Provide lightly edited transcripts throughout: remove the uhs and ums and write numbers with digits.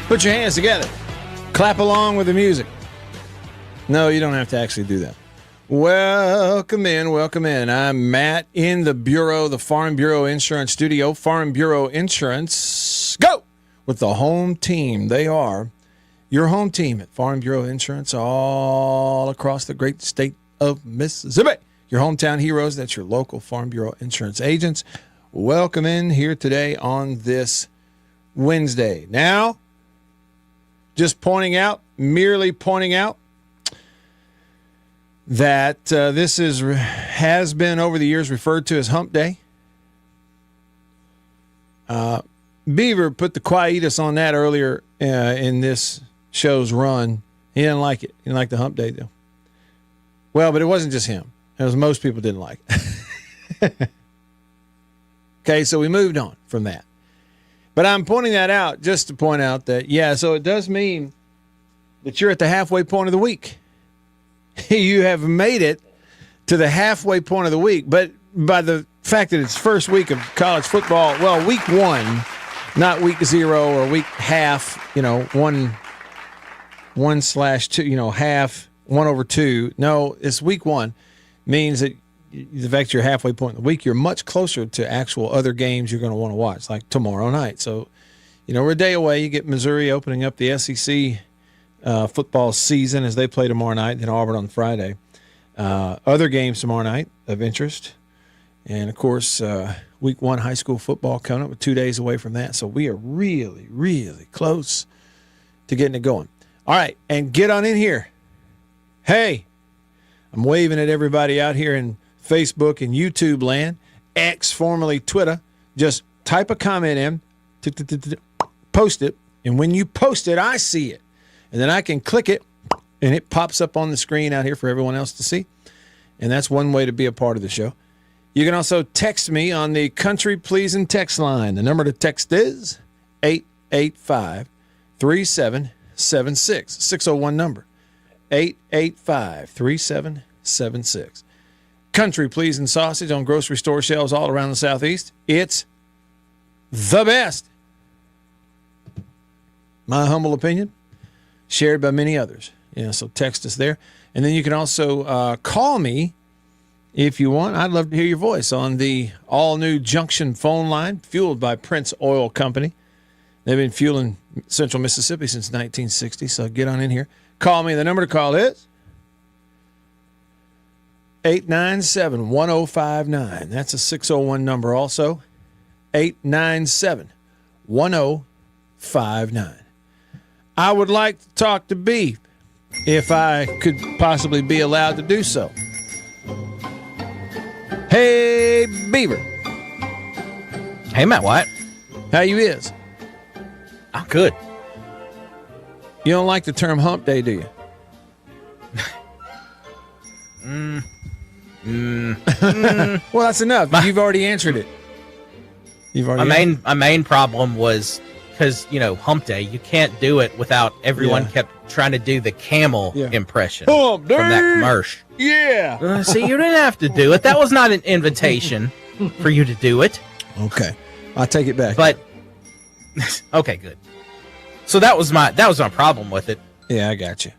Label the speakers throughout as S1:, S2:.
S1: Put your hands together. Clap along with the music. No, you don't have to actually do that. Welcome in, welcome in. I'm Matt in the Bureau, the Farm Bureau Insurance Studio. Farm Bureau Insurance, go! With the home team. They are your home team at Farm Bureau Insurance all across the great state of Mississippi. Your hometown heroes, that's your local Farm Bureau Insurance agents. Welcome in here today on this Wednesday. Now, just merely pointing out that this has been over the years referred to as Hump Day. Beaver put the quietus on that earlier in this show's run. He didn't like it. He didn't like the Hump Day deal. Well, but it wasn't just him. It was most people didn't like it. Okay, so we moved on from that. But I'm pointing that out just to point out that, so it does mean that you're at the halfway point of the week. You have made it to the halfway point of the week. But by the fact that it's first week of college football, well, week one, not week 0 or week half, 1/2, half, 1/2. No, it's week one. Means that the fact you're halfway point in the week, you're much closer to actual other games you're going to want to watch, like tomorrow night. So, we're a day away. You get Missouri opening up the SEC football season as they play tomorrow night, then Auburn on Friday. Other games tomorrow night of interest. And, of course, week one high school football coming up. We're 2 days away from that. So we are really, really close to getting it going. All right, and get on in here. Hey, I'm waving at everybody out here in Facebook and YouTube land. X, formerly Twitter. Just type a comment in, post it, and when you post it, I see it. And then I can click it, and it pops up on the screen out here for everyone else to see. And that's one way to be a part of the show. You can also text me on the Country Pleasing text line. The number to text is 885-3776. 601 number. 885-3776. Country Pleasing sausage on grocery store shelves all around the Southeast. It's the best. My humble opinion, shared by many others. So text us there. And then you can also call me if you want. I'd love to hear your voice on the all-new Junction phone line, fueled by Prince Oil Company. They've been fueling Central Mississippi since 1960, so get on in here. Call me. The number to call is 897-1059. That's a 601 number also. 897-1059. I would like to talk to Beef if I could possibly be allowed to do so. Hey, Beaver.
S2: Hey, Matt White.
S1: How you is?
S2: I'm good.
S1: You don't like the term Hump Day, do you? Well, that's enough. You've already answered it.
S2: My main problem was because Hump Day, you can't do it without everyone kept trying to do the camel impression from that commercial.
S1: Yeah.
S2: See, you didn't have to do it. That was not an invitation for you to do it.
S1: Okay, I'll take it back.
S2: But okay, good. So that was my problem with it.
S1: Yeah, I got you.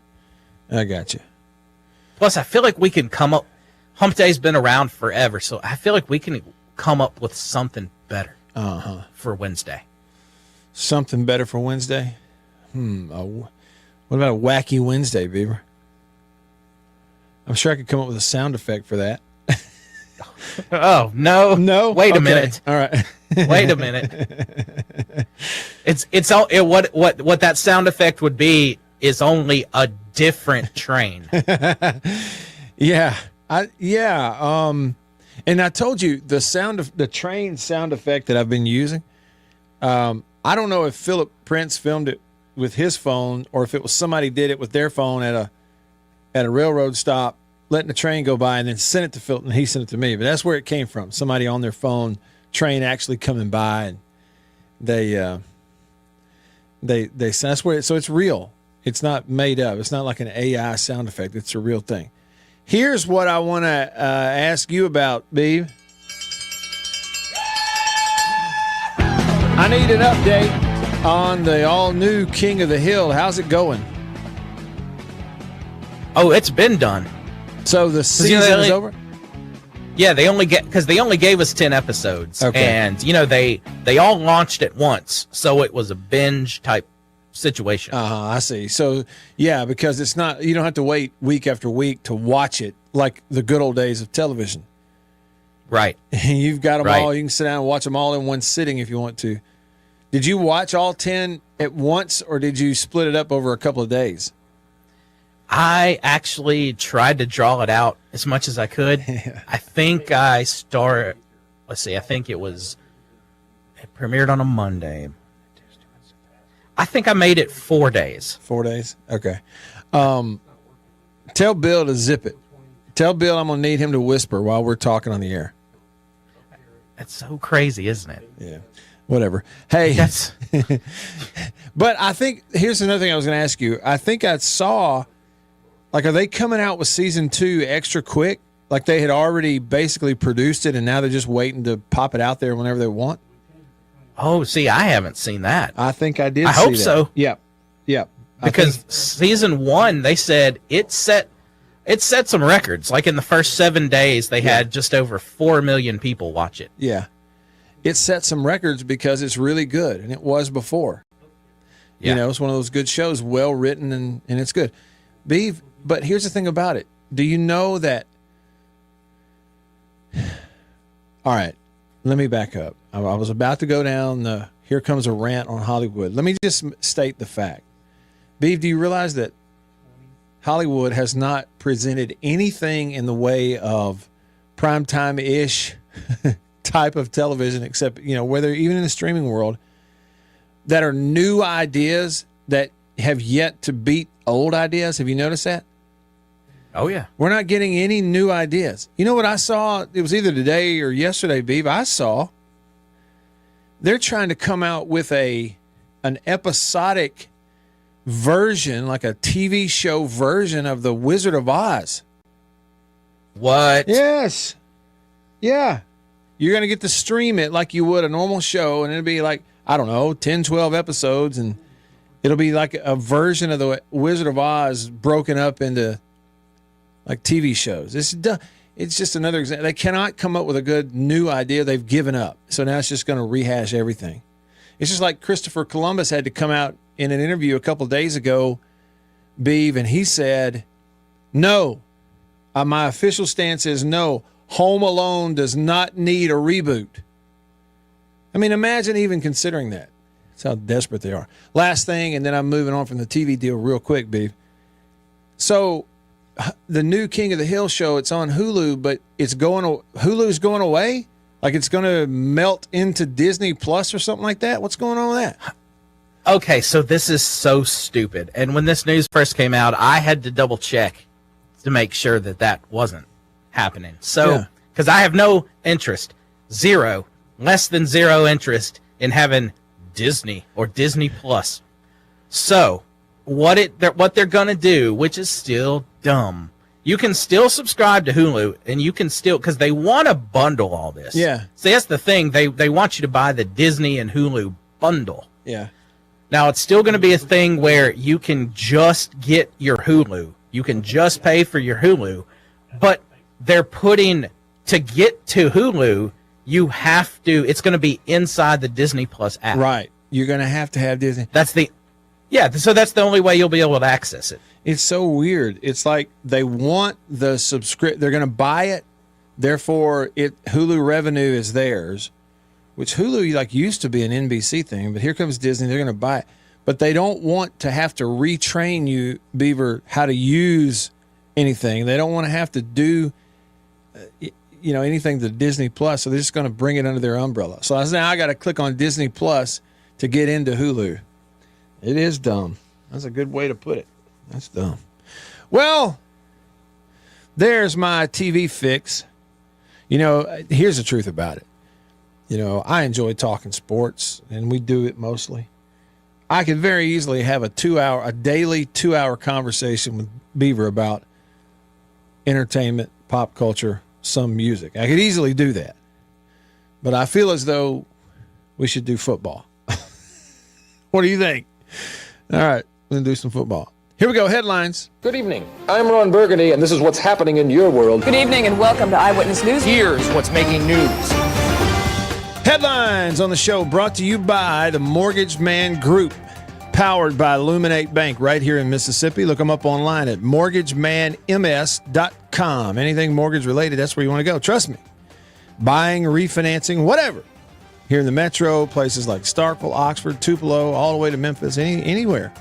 S2: Plus, I feel like we can come up. Hump Day's been around forever, so I feel like we can come up with something better for Wednesday.
S1: Something better for Wednesday? What about a wacky Wednesday, Beaver? I'm sure I could come up with a sound effect for that.
S2: Oh, no.
S1: No?
S2: Wait a minute.
S1: All right.
S2: Wait a minute. What that sound effect would be is only a different train.
S1: Yeah. And I told you the train sound effect that I've been using. I don't know if Philip Prince filmed it with his phone or if it was somebody did it with their phone at a railroad stop, letting the train go by and then sent it to Philip and he sent it to me. But that's where it came from. Somebody on their phone, train actually coming by, and they that's where so it's real. It's not made up. It's not like an AI sound effect. It's a real thing. Here's what I want to ask you about, Beav. I need an update on the all-new King of the Hill. How's it going?
S2: Oh, it's been done.
S1: So the season is over?
S2: Yeah, they only gave us 10 episodes.
S1: Okay.
S2: And they all launched at once, so it was a binge type situation.
S1: I see. So yeah, because it's not, you don't have to wait week after week to watch it like the good old days of television.
S2: Right.
S1: You've got them all. You can sit down and watch them all in one sitting if you want to. Did you watch all 10 at once, or did you split it up over a couple of days?
S2: I actually tried to draw it out as much as I could. I think I started, I think it premiered on a Monday. I think I made it 4 days.
S1: 4 days? Okay. Tell Bill to zip it. Tell Bill I'm going to need him to whisper while we're talking on the air.
S2: That's so crazy, isn't it?
S1: Yeah. Whatever. Hey. But I think, here's another thing I was going to ask you. I think I saw, like, are they coming out with season 2 extra quick? Like they had already basically produced it and now they're just waiting to pop it out there whenever they want?
S2: Oh, see, I haven't seen that.
S1: I think I did
S2: I
S1: see
S2: hope
S1: that.
S2: so.
S1: Yep.
S2: Because season 1, they said it set some records. Like in the first 7 days, they had just over 4 million people watch it.
S1: Yeah. It set some records because it's really good, and it was before.
S2: Yeah.
S1: You know, it's one of those good shows, well written, and it's good. Beav, but here's the thing about it. Do you know that? All right, let me back up. I was about to go down the here comes a rant on Hollywood. Let me just state the fact. Beav, do you realize that Hollywood has not presented anything in the way of primetime-ish type of television, except, you know, whether even in the streaming world, that are new ideas that have yet to beat old ideas? Have you noticed that?
S2: Oh, yeah.
S1: We're not getting any new ideas. You know what I saw? It was either today or yesterday, Beav. I saw they're trying to come out with an episodic version, like a TV show version of The Wizard of Oz.
S2: What?
S1: Yes. Yeah. You're going to get to stream it like you would a normal show, and it'll be like, I don't know, 10, 12 episodes, and it'll be like a version of The Wizard of Oz broken up into like TV shows. It's just another example. They cannot come up with a good new idea. They've given up. So now it's just going to rehash everything. It's just like Christopher Columbus had to come out in an interview a couple of days ago, Beav, and he said, no, my official stance is no. Home Alone does not need a reboot. I mean, imagine even considering that. That's how desperate they are. Last thing, and then I'm moving on from the TV deal real quick, Beav. So the new King of the Hill show, it's on Hulu, but Hulu's going away? Like it's going to melt into Disney Plus or something like that? What's going on with that?
S2: Okay, so this is so stupid. And when this news first came out, I had to double check to make sure that wasn't happening. So, because I have no interest, less than zero interest in having Disney or Disney Plus. So, what they're gonna do, which is still dumb, you can still subscribe to Hulu, and you can still, because they want to bundle all this.
S1: Yeah.
S2: See, that's the thing. They want you to buy the Disney and Hulu bundle.
S1: Yeah.
S2: Now, it's still going to be a thing where you can just get your Hulu. You can just pay for your Hulu, but they're putting, to get to Hulu, you have to, it's going to be inside the Disney Plus app.
S1: Right. You're going to have Disney.
S2: So that's the only way you'll be able to access it.
S1: It's so weird. It's like they want the they're going to buy it, therefore Hulu revenue is theirs, which Hulu like used to be an NBC thing, but here comes Disney, they're going to buy it. But they don't want to have to retrain you, Beaver, how to use anything. They don't want to have to do anything to Disney Plus, so they're just going to bring it under their umbrella. So now I got to click on Disney Plus to get into Hulu. It is dumb. That's a good way to put it. That's dumb. Well, there's my TV fix. Here's the truth about it. I enjoy talking sports, and we do it mostly. I could very easily have a daily 2-hour conversation with Beaver about entertainment, pop culture, some music. I could easily do that. But I feel as though we should do football. What do you think? All right, we're going to do some football. Here we go, headlines.
S3: Good evening. I'm Ron Burgundy, and this is what's happening in your world.
S4: Good evening and welcome to Eyewitness News.
S3: Here's what's making news.
S1: Headlines on the show brought to you by the Mortgage Man Group, powered by Illuminate Bank right here in Mississippi. Look them up online at mortgagemanms.com. Anything mortgage related, that's where you want to go. Trust me. Buying, refinancing, whatever. Here in the metro, places like Starkville, Oxford, Tupelo, all the way to Memphis, anywhere.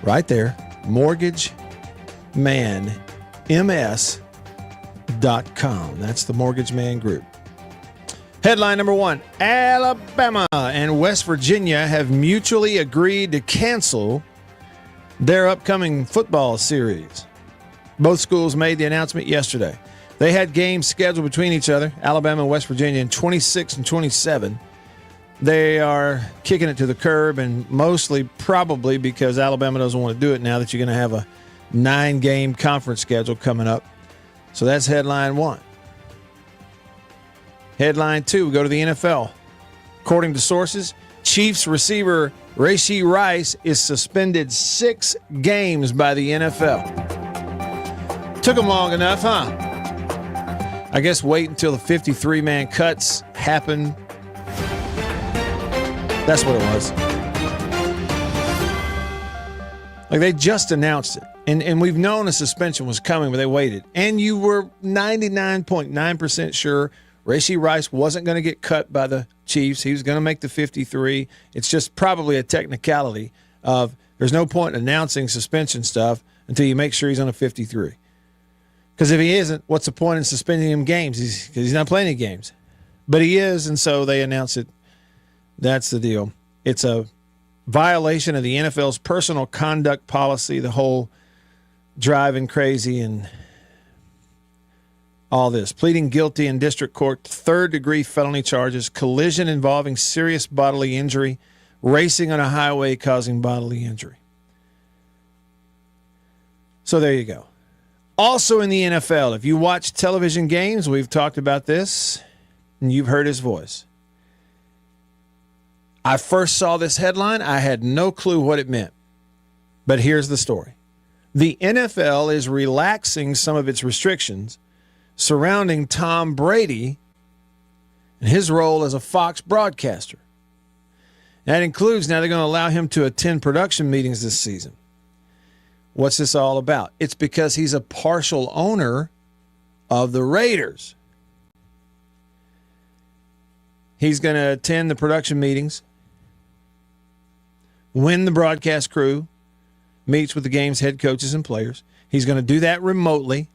S1: Right there. mortgagemanms.com. That's the Mortgage Man Group. Headline number one, Alabama and West Virginia have mutually agreed to cancel their upcoming football series. Both schools made the announcement yesterday. They had games scheduled between each other, Alabama and West Virginia, in 26 and 27. They are kicking it to the curb, and mostly probably because Alabama doesn't want to do it now that you're going to have a 9-game conference schedule coming up. So that's headline one. Headline two, we go to the NFL. According to sources, Chiefs receiver Rashee Rice is suspended 6 games by the NFL. Took him long enough, huh? I guess wait until the 53-man cuts happen. That's what it was. Like, they just announced it. And we've known a suspension was coming, but they waited. And you were 99.9% sure Rashee Rice wasn't going to get cut by the Chiefs. He was going to make the 53. It's just probably a technicality of there's no point in announcing suspension stuff until you make sure he's on a 53. Because if he isn't, what's the point in suspending him games? Because he's not playing any games. But he is, and so they announce it. That's the deal. It's a violation of the NFL's personal conduct policy, the whole driving crazy and all this. Pleading guilty in district court, 3rd-degree felony charges, collision involving serious bodily injury, racing on a highway causing bodily injury. So there you go. Also in the NFL, if you watch television games, we've talked about this, and you've heard his voice. I first saw this headline. I had no clue what it meant. But here's the story. The NFL is relaxing some of its restrictions surrounding Tom Brady and his role as a Fox broadcaster. That includes now they're going to allow him to attend production meetings this season. What's this all about? It's because he's a partial owner of the Raiders. He's going to attend the production meetings when the broadcast crew meets with the game's head coaches and players. He's going to do that remotely,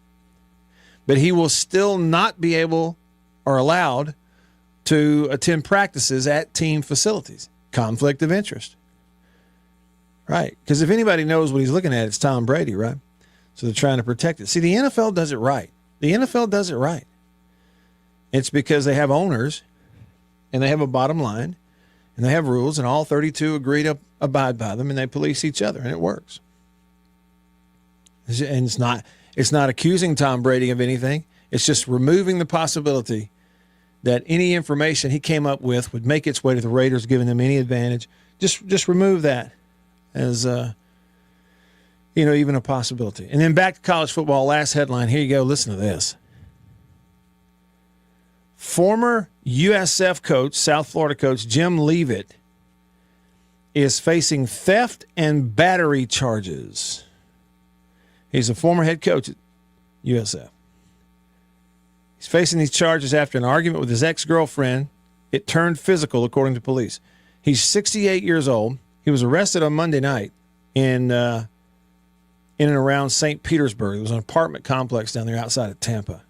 S1: but he will still not be able or allowed to attend practices at team facilities. Conflict of interest. Right. Because if anybody knows what he's looking at, it's Tom Brady, right? So they're trying to protect it. See, the NFL does it right. The NFL does it right. It's because they have owners and they have a bottom line and they have rules, and all 32 agree to abide by them, and they police each other, and it works. And it's not accusing Tom Brady of anything. It's just removing the possibility that any information he came up with would make its way to the Raiders, giving them any advantage. Just remove that as even a possibility. And then back to college football. Last headline. Here you go. Listen to this. Former USF coach, South Florida coach Jim Leavitt, is facing theft and battery charges. He's a former head coach at USF. He's facing these charges after an argument with his ex-girlfriend. It turned physical, according to police. He's 68 years old. He was arrested on Monday night in and around St. Petersburg. It was an apartment complex down there outside of Tampa.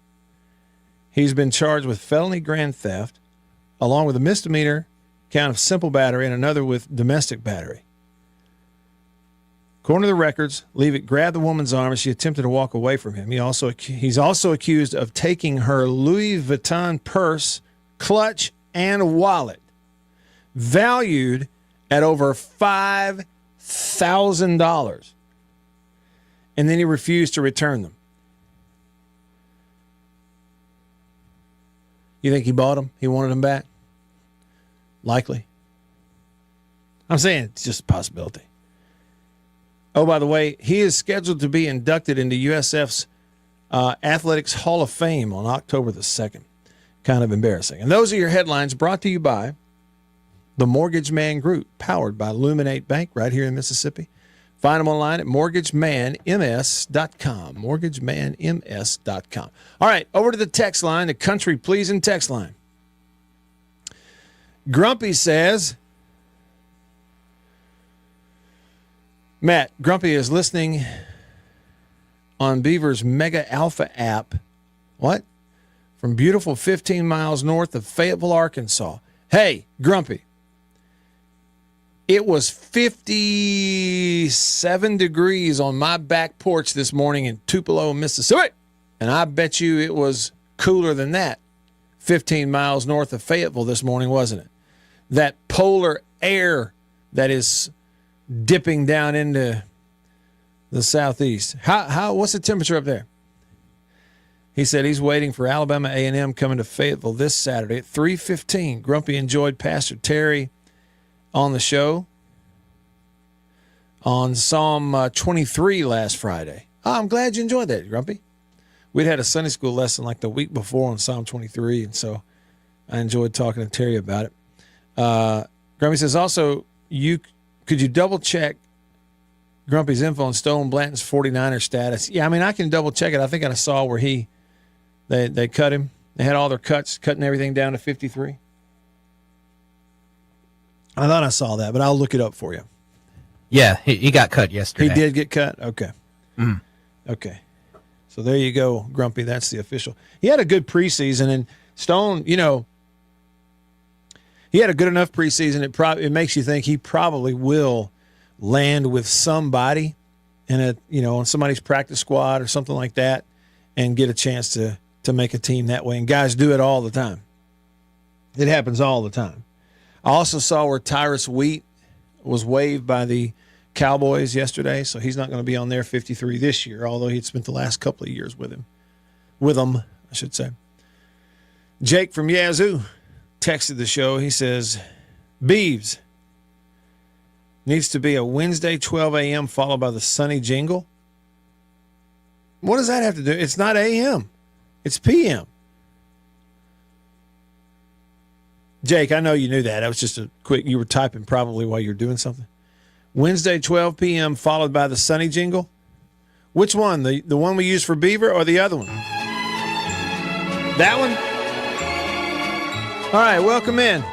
S1: He's been charged with felony grand theft, along with a misdemeanor count of simple battery and another with domestic battery. According to the records, Leavitt grabbed the woman's arm as she attempted to walk away from him. He's also accused of taking her Louis Vuitton purse, clutch, and wallet, valued at over $5,000. And then he refused to return them. You think he bought them? He wanted them back? Likely. I'm saying it's just a possibility. Oh, by the way, he is scheduled to be inducted into USF's Athletics Hall of Fame on October the 2nd. Kind of embarrassing. And those are your headlines brought to you by the Mortgage Man Group, powered by Luminate Bank right here in Mississippi. Find them online at mortgagemanms.com. Mortgagemanms.com. All right, over to the text line, the country pleasing text line. Grumpy says, Matt, Grumpy is listening on Beaver's Mega Alpha app. What? From beautiful 15 miles north of Fayetteville, Arkansas. Hey, Grumpy. It was 57 degrees on my back porch this morning in Tupelo, Mississippi. And I bet you it was cooler than that 15 miles north of Fayetteville this morning, wasn't it? That polar air that is dipping down into the southeast. What's the temperature up there? He said he's waiting for Alabama A&M coming to Fayetteville this Saturday at 3:15. Grumpy enjoyed Pastor Terry on the show on Psalm 23 last Friday. Oh, I'm glad you enjoyed that, Grumpy. We'd had a Sunday school lesson like the week before on Psalm 23, and so I enjoyed talking to Terry about it. Grumpy says also, could you double-check Grumpy's info on Stone Blanton's 49er status? Yeah, I mean, I can double-check it. I think I saw where they cut him. They had all their cuts, cutting everything down to 53. I thought I saw that, but I'll look it up for you.
S2: Yeah, he got cut yesterday.
S1: He did get cut? Okay. Okay. So there you go, Grumpy. That's the official. He had a good preseason, and Stone, he had a good enough preseason. It makes you think he probably will land with somebody in on somebody's practice squad or something like that and get a chance to make a team that way. And guys do it all the time. It happens all the time. I also saw where Tyrus Wheat was waived by the Cowboys yesterday, so he's not going to be on their 53 this year, although he'd spent the last couple of years with them, I should say. Jake from Yazoo texted the show. He says, Beeves needs to be a Wednesday 12 a.m. followed by the Sunny Jingle. What does that have to do? It's not a.m. It's p.m. Jake, I know you knew that. That was just a quick, you were typing probably while you're doing something. Wednesday, 12 p.m., followed by the Sunny Jingle. Which one? The one we use for Beaver or the other one? That one? All right, welcome in.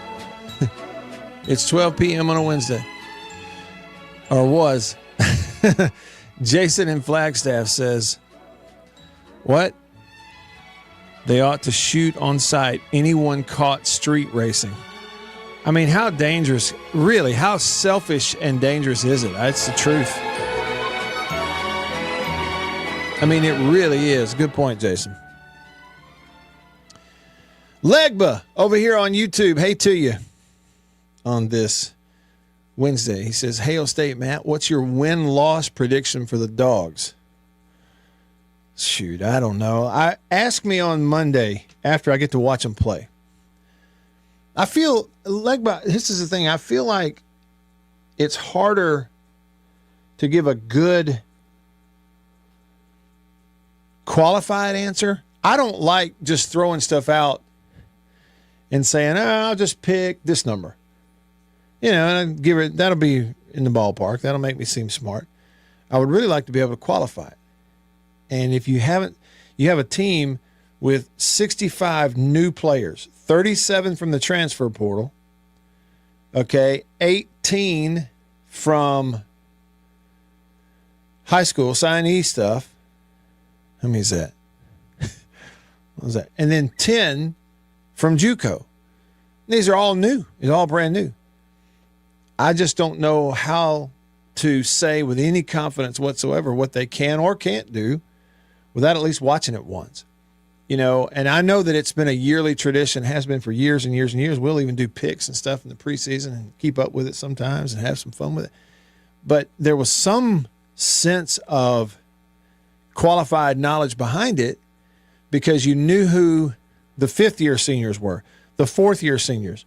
S1: It's 12 p.m. on a Wednesday. Or was. Jason in Flagstaff says, what? They ought to shoot on sight anyone caught street racing. I mean, how dangerous, really, how selfish and dangerous is it? That's the truth. I mean, it really is. Good point, Jason. Legba over here on YouTube. Hey to you on this Wednesday. He says, Hail State, Matt, what's your win-loss prediction for the Dogs? Shoot, I don't know. Ask me on Monday after I get to watch them play. I feel, Legba, this is the thing. I feel like it's harder to give a good qualified answer. I don't like just throwing stuff out and saying, I'll just pick this number. And give it, that'll be in the ballpark. That'll make me seem smart. I would really like to be able to qualify it. And if you have a team with 65 new players, 37 from the transfer portal, 18 from high school signee stuff. How many is that? What was that? And then 10 from JUCO. These are all new. It's all brand new. I just don't know how to say with any confidence whatsoever what they can or can't do without at least watching it once. And I know that it's been a yearly tradition, has been for years and years and years. We'll even do picks and stuff in the preseason and keep up with it sometimes and have some fun with it. But there was some sense of qualified knowledge behind it because you knew who the fifth-year seniors were, the fourth-year seniors,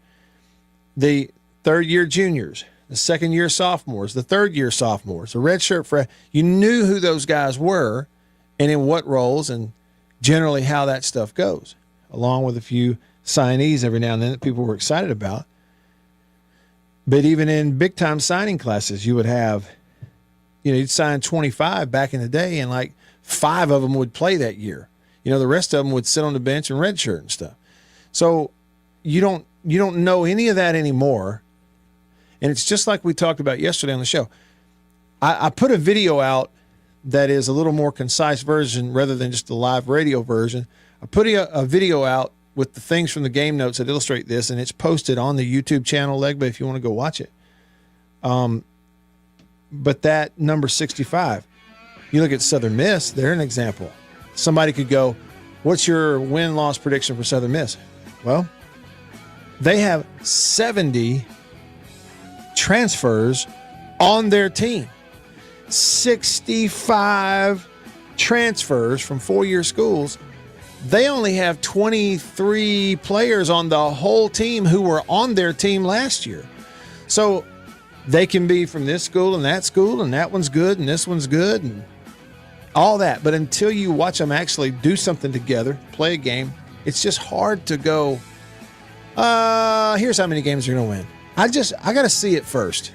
S1: the third-year juniors, the second-year sophomores, the third-year sophomores, the redshirt you knew who those guys were and in what roles and generally how that stuff goes, along with a few signees every now and then that people were excited about. But even in big-time signing classes, you would have, you'd sign 25 back in the day, and like 5 of them would play that year. The rest of them would sit on the bench and redshirt and stuff. So you don't know any of that anymore. And it's just like we talked about yesterday on the show. I put a video out that is a little more concise version rather than just the live radio version. I put a video out with the things from the game notes that illustrate this, and it's posted on the YouTube channel, Legba, if you want to go watch it. But that number 65, you look at Southern Miss, they're an example. Somebody could go, what's your win-loss prediction for Southern Miss? Well, they have 70 transfers on their team. 65 transfers from 4-year schools. They only have 23 players on the whole team who were on their team last year. So they can be from this school, and that one's good, and this one's good, and all that. But until you watch them actually do something together, play a game, it's just hard to go, here's how many games you're going to win. I got to see it first.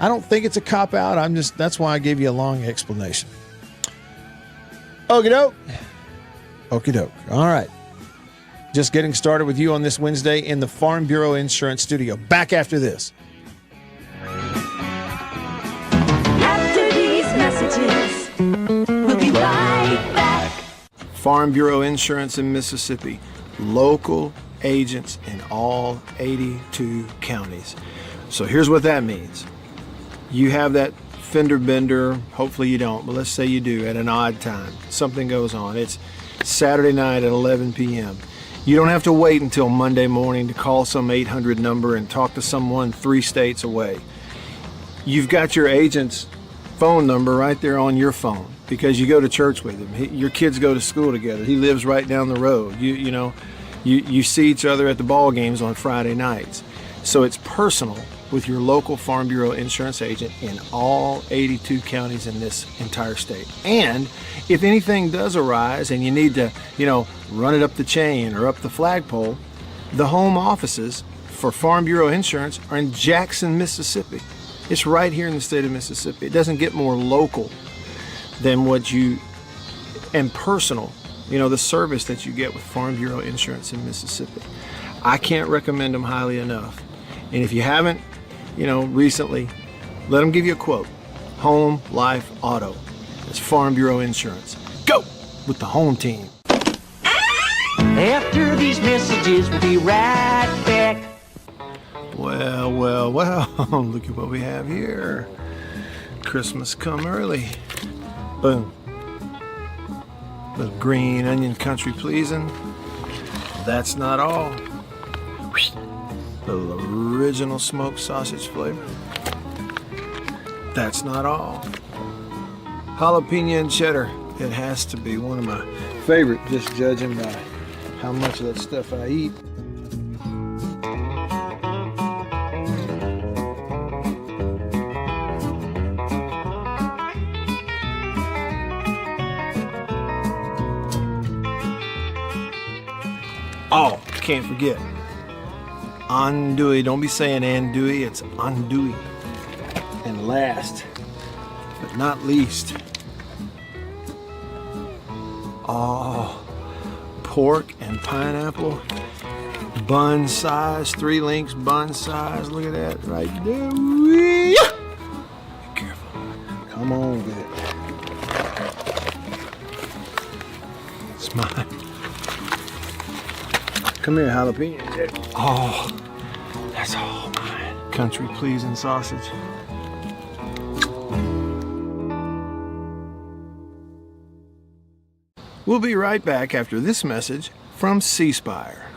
S1: I don't think it's a cop-out. That's why I gave you a long explanation. Okie doke. Okie doke. All right. Just getting started with you on this Wednesday in the Farm Bureau Insurance Studio. Back after this.
S5: After these messages, we'll be right back.
S1: Farm Bureau Insurance in Mississippi. Local agents in all 82 counties. So here's what that means. You have that fender bender, hopefully you don't, but let's say you do at an odd time. Something goes on. It's Saturday night at 11 p.m. You don't have to wait until Monday morning to call some 800 number and talk to someone 3 states away. You've got your agent's phone number right there on your phone because you go to church with him. Your kids go to school together. He lives right down the road. You see each other at the ball games on Friday nights. So it's personal with your local Farm Bureau insurance agent in all 82 counties in this entire state. And if anything does arise and you need to, run it up the chain or up the flagpole, the home offices for Farm Bureau Insurance are in Jackson, Mississippi. It's right here in the state of Mississippi. It doesn't get more local than and personal, the service that you get with Farm Bureau Insurance in Mississippi. I can't recommend them highly enough. And if you haven't, recently, let them give you a quote. Home, life, auto. It's Farm Bureau Insurance. Go with the home team.
S6: After these messages, we'll be right back.
S1: Well, look at what we have here. Christmas come early. Boom. Little green onion country pleasing. That's not all. Little original smoked sausage flavor. That's not all. Jalapeno and cheddar. It has to be one of my favorite, just judging by how much of that stuff I eat. Oh, can't forget. Andouille. Don't be saying andouille, it's andouille. And last, but not least, pork and pineapple, bun size, 3 links bun size. Look at that right there. Be careful. Come on with it. It's mine. Come here, jalapeno. Oh, that's all mine. Country pleasing sausage. We'll be right back after this message from C Spire.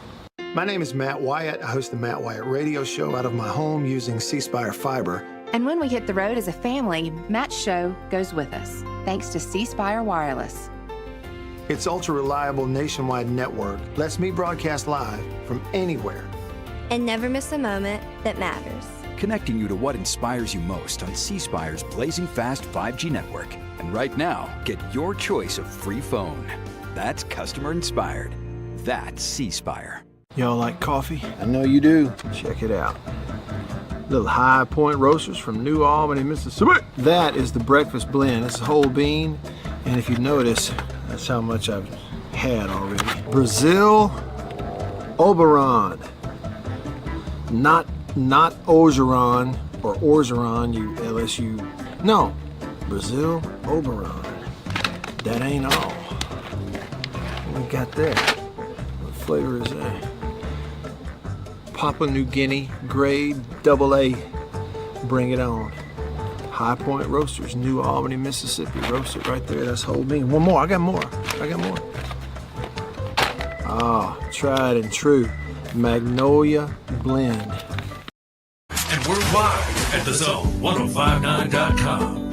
S1: My name is Matt Wyatt. I host the Matt Wyatt radio show out of my home using C Spire fiber.
S7: And when we hit the road as a family, Matt's show goes with us, thanks to C Spire Wireless.
S1: Its ultra-reliable nationwide network lets me broadcast live from anywhere.
S8: And never miss a moment that matters. connecting you to what inspires you most on C Spire's blazing fast 5G network. And right now, get your choice of free phone. That's customer inspired. That's C Spire.
S9: Y'all like coffee?
S1: I know you do.
S9: Check it out. Little High Point Roasters from New Albany, Mississippi. That is the breakfast blend. It's whole bean. And if you notice, that's how much I've had already. Brazil Oberon. Not Orgeron or Orgeron, you LSU. No, Brazil Oberon. That ain't all. What we got there? What flavor is that? Papua New Guinea grade AA. Bring it on. High Point Roasters, New Albany, Mississippi. Roast it right there. That's whole bean. One more. I got more. Ah, tried and true. Magnolia blend.
S10: And we're live at thezone1059.com.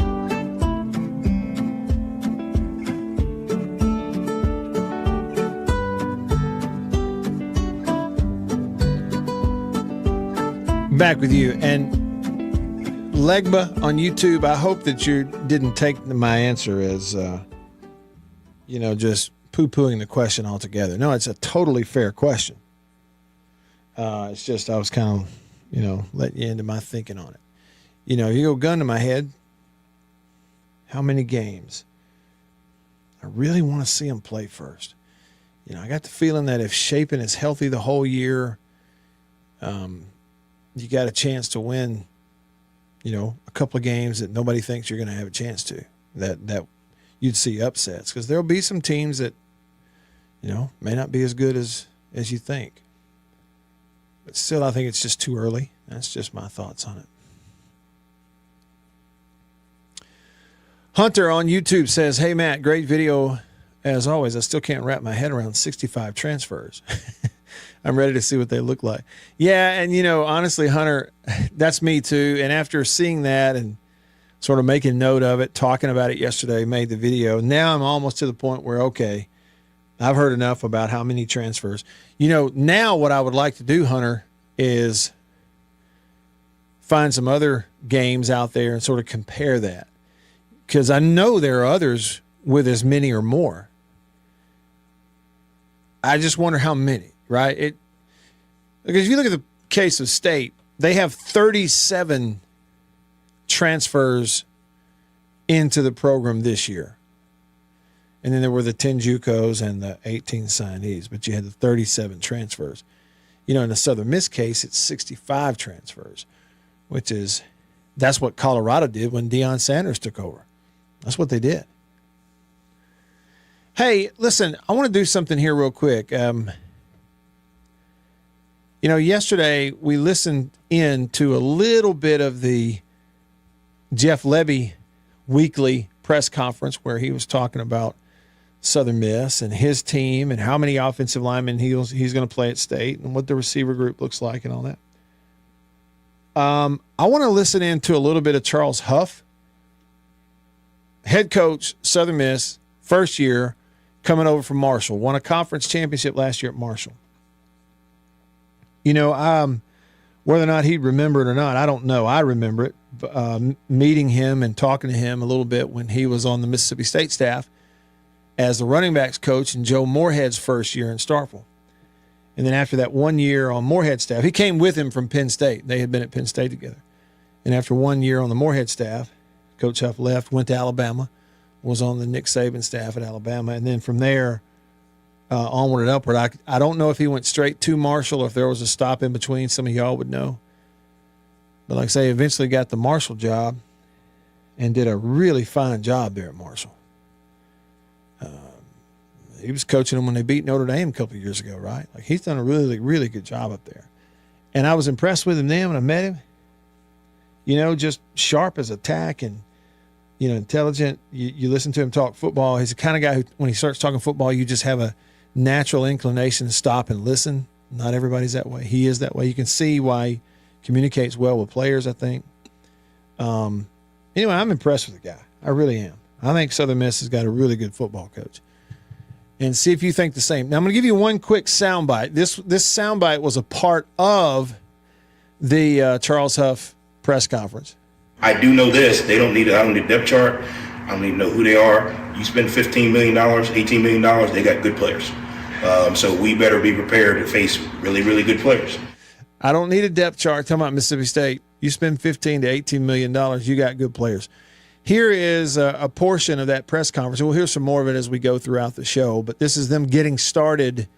S1: Back with you. And Legba on YouTube, I hope that you didn't take my answer as, just poo-pooing the question altogether. No, it's a totally fair question. It's just I was kind of, letting you into my thinking on it. You go gun to my head, how many games? I really want to see them play first. I got the feeling that if Shapen is healthy the whole year, you got a chance to win, a couple of games that nobody thinks you're going to have a chance to, that you'd see upsets, because there'll be some teams that, may not be as good as you think. But still, I think it's just too early. That's just my thoughts on it. Hunter on YouTube says, "Hey, Matt, great video as always. I still can't wrap my head around 65 transfers. I'm ready to see what they look like." Yeah, and, honestly, Hunter, that's me too. And after seeing that and sort of making note of it, talking about it yesterday, made the video, now I'm almost to the point where, okay, I've heard enough about how many transfers. Now what I would like to do, Hunter, is find some other games out there and sort of compare that. Because I know there are others with as many or more. I just wonder how many, right? Because if you look at the case of State, they have 37 transfers into the program this year. And then there were the 10 JUCOs and the 18 signees, but you had the 37 transfers. In the Southern Miss case, it's 65 transfers, that's what Colorado did when Deion Sanders took over. That's what they did. Hey, listen, I want to do something here real quick. Yesterday we listened in to a little bit of the Jeff Levy weekly press conference where he was talking about Southern Miss and his team and how many offensive linemen he's going to play at State and what the receiver group looks like and all that. I want to listen in to a little bit of Charles Huff, head coach, Southern Miss, first year, coming over from Marshall. Won a conference championship last year at Marshall. Whether or not he'd remember it or not, I don't know. I remember it, meeting him and talking to him a little bit when he was on the Mississippi State staff as the running backs coach in Joe Moorhead's first year in Starkville. And then after that 1 year on Moorhead's staff, he came with him from Penn State. They had been at Penn State together. And after 1 year on the Moorhead staff, Coach Huff left, went to Alabama, was on the Nick Saban staff at Alabama. And then from there, onward and upward. I don't know if he went straight to Marshall or if there was a stop in between. Some of y'all would know. But like I say, eventually got the Marshall job and did a really fine job there at Marshall. He was coaching them when they beat Notre Dame a couple of years ago, right? Like, he's done a really, really good job up there. And I was impressed with him then when I met him. Just sharp as a tack and, intelligent. You listen to him talk football. He's the kind of guy who, when he starts talking football, you just have a natural inclination to stop and listen. Not everybody's that way. He is that way. You can see why he communicates well with players, I think. Anyway, I'm impressed with the guy. I really am. I think Southern Miss has got a really good football coach. And see if you think the same. Now, I'm going to give you one quick soundbite. This soundbite was a part of the Charles Huff press conference?
S11: I do know this. I don't need a depth chart. I don't need to know who they are. You spend $15 million, $18 million, they got good players. So we better be prepared to face really, really good players.
S1: I don't need a depth chart. Talking about Mississippi State. You spend $15 to $18 million, you got good players. Here is a portion of that press conference. We'll hear some more of it as we go throughout the show, but this is them getting started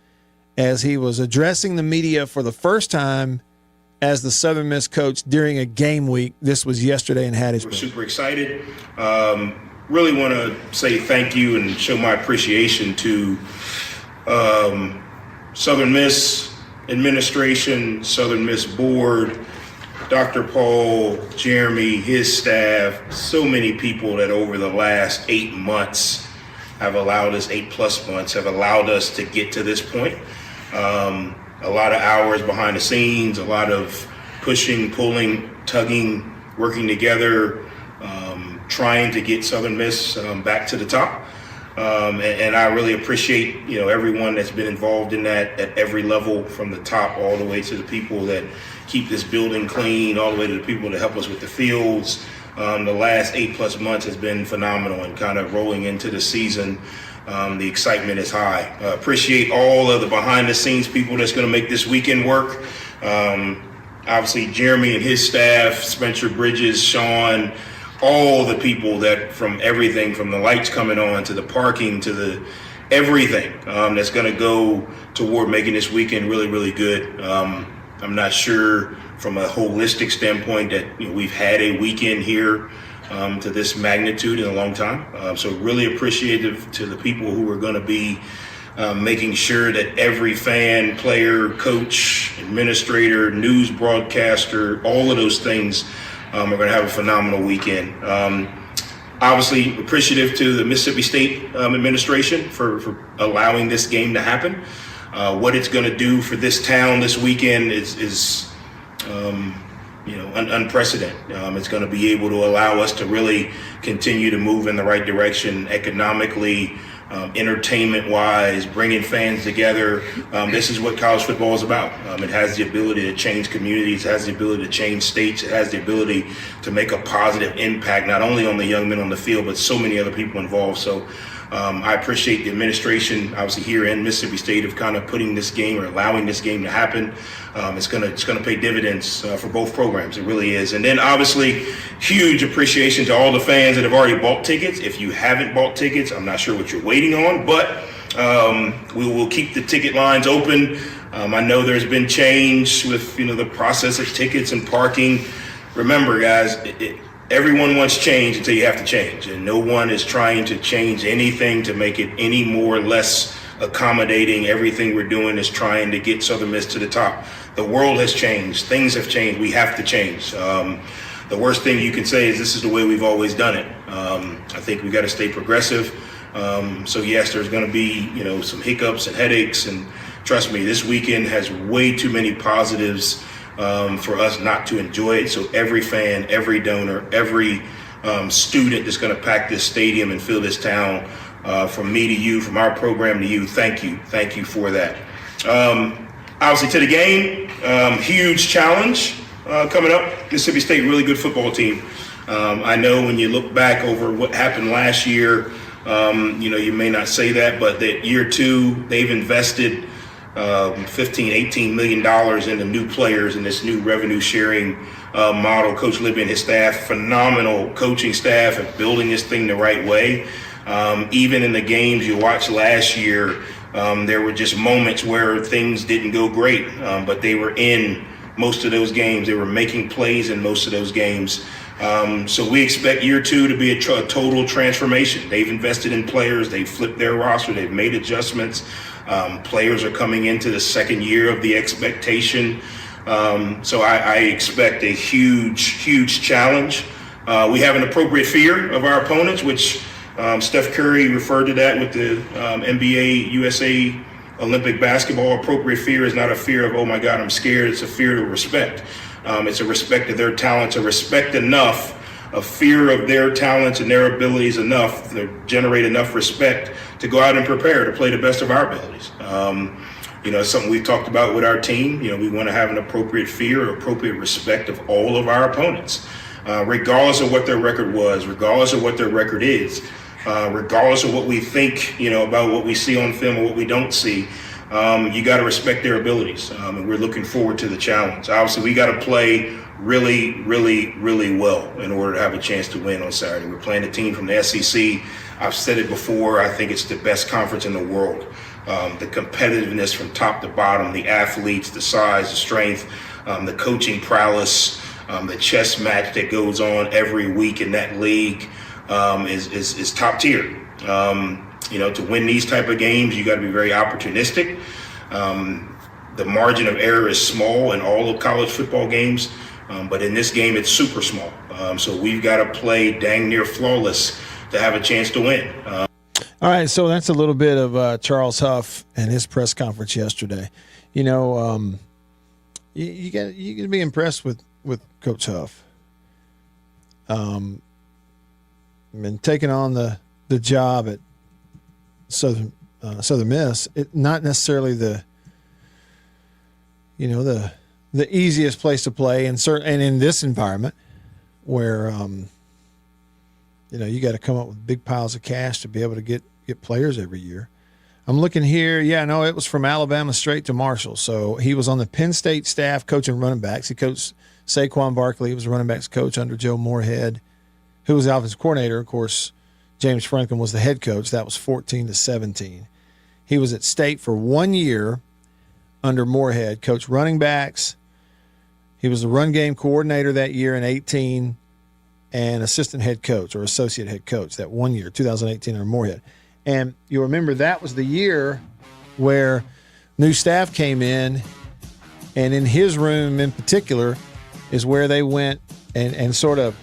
S1: as he was addressing the media for the first time as the Southern Miss coach during a game week. This was yesterday in Hattiesburg.
S11: We're super excited. Really want to say thank you and show my appreciation to Southern Miss administration, Southern Miss board, Dr. Paul, Jeremy, his staff, so many people that over the last 8 months have allowed us, 8+ months, have allowed us to get to this point. A lot of hours behind the scenes, a lot of pushing, pulling, tugging, working together, trying to get Southern Miss back to the top. And I really appreciate, everyone that's been involved in that at every level, from the top all the way to the people that keep this building clean, all the way to the people that help us with the fields. The last 8+ months has been phenomenal, and kind of rolling into the season, the excitement is high. Appreciate all of the behind the scenes people that's going to make this weekend work. Obviously, Jeremy and his staff, Spencer Bridges, Sean, all the people that, from everything from the lights coming on to the parking to the everything that's going to go toward making this weekend really, really good. I'm not sure from a holistic standpoint that we've had a weekend here to this magnitude in a long time. So really appreciative to the people who are going to be making sure that every fan, player, coach, administrator, news broadcaster, all of those things are going to have a phenomenal weekend. Obviously appreciative to the Mississippi State administration for allowing this game to happen. What it's going to do for this town this weekend is unprecedented. It's going to be able to allow us to really continue to move in the right direction economically, entertainment-wise, bringing fans together. This is what college football is about. It has the ability to change communities, it has the ability to change states, it has the ability to make a positive impact, not only on the young men on the field, but so many other people involved. So I appreciate the administration, obviously here in Mississippi State, of kind of putting this game or allowing this game to happen. It's gonna pay dividends for both programs. It really is. And then obviously, huge appreciation to all the fans that have already bought tickets. If you haven't bought tickets, I'm not sure what you're waiting on, but we will keep the ticket lines open. I know there's been change with the process of tickets and parking. Remember, guys, everyone wants change until you have to change, and no one is trying to change anything to make it any more or less accommodating. Everything we're doing is trying to get Southern Miss to the top. The world has changed. Things have changed. We have to change. The worst thing you can say is this is the way we've always done it. I think we got to stay progressive. So yes, there's going to be some hiccups and headaches, and trust me, this weekend has way too many positives for us not to enjoy it. So every fan, every donor, every student that's going to pack this stadium and fill this town, from me to you, from our program to you, thank you for that. Obviously to the game, huge challenge coming up. Mississippi State, really good football team. I know when you look back over what happened last year, you may not say that, but that year two, they've invested $15-18 million into new players in this new revenue sharing model. Coach Libby and his staff, phenomenal coaching staff, at building this thing the right way. Even in the games you watched last year, there were just moments where things didn't go great, but they were in most of those games. They were making plays in most of those games. So we expect year two to be a total transformation. They've invested in players. They've flipped their roster. They've made adjustments. Players are coming into the second year of the expectation. So I expect a huge challenge. We have an appropriate fear of our opponents, which Steph Curry referred to that with the NBA USA Olympic basketball. Appropriate fear is not a fear of, oh my God, I'm scared. It's a fear of respect. It's a respect of their talent, a respect enough a fear of their talents and their abilities enough to generate enough respect to go out and prepare to play the best of our abilities. It's something we've talked about with our team. We want to have an appropriate fear or appropriate respect of all of our opponents, regardless of what their record was, regardless of what their record is, regardless of what we think, about what we see on film or what we don't see. You got to respect their abilities, and we're looking forward to the challenge. Obviously, we got to play really, really, really well in order to have a chance to win on Saturday. We're playing a team from the SEC. I've said it before, I think it's the best conference in the world. The competitiveness from top to bottom, the athletes, the size, the strength, the coaching prowess, the chess match that goes on every week in that league is top tier. To win these type of games, you got to be very opportunistic. The margin of error is small in all of college football games, but in this game, it's super small. So we've got to play dang near flawless to have a chance to win.
S1: All right, so that's a little bit of Charles Huff and his press conference yesterday. You got to be impressed with Coach Huff. Been taking on the job at Southern Miss. Not necessarily the easiest place to play, and in this environment where you got to come up with big piles of cash to be able to get players every year. I'm looking here. Yeah, no, it was from Alabama straight to Marshall. So he was on the Penn State staff coaching running backs. He coached Saquon Barkley. He was a running backs coach under Joe Moorhead, who was the offensive coordinator. Of course, James Franklin was the head coach. That was 14-17. He was at State for 1 year under Moorhead, coached running backs. He was the run game coordinator that year in 18 and assistant head coach or associate head coach that 1 year, 2018 under Moorhead. And you remember that was the year where new staff came in, and in his room in particular is where they went and sort of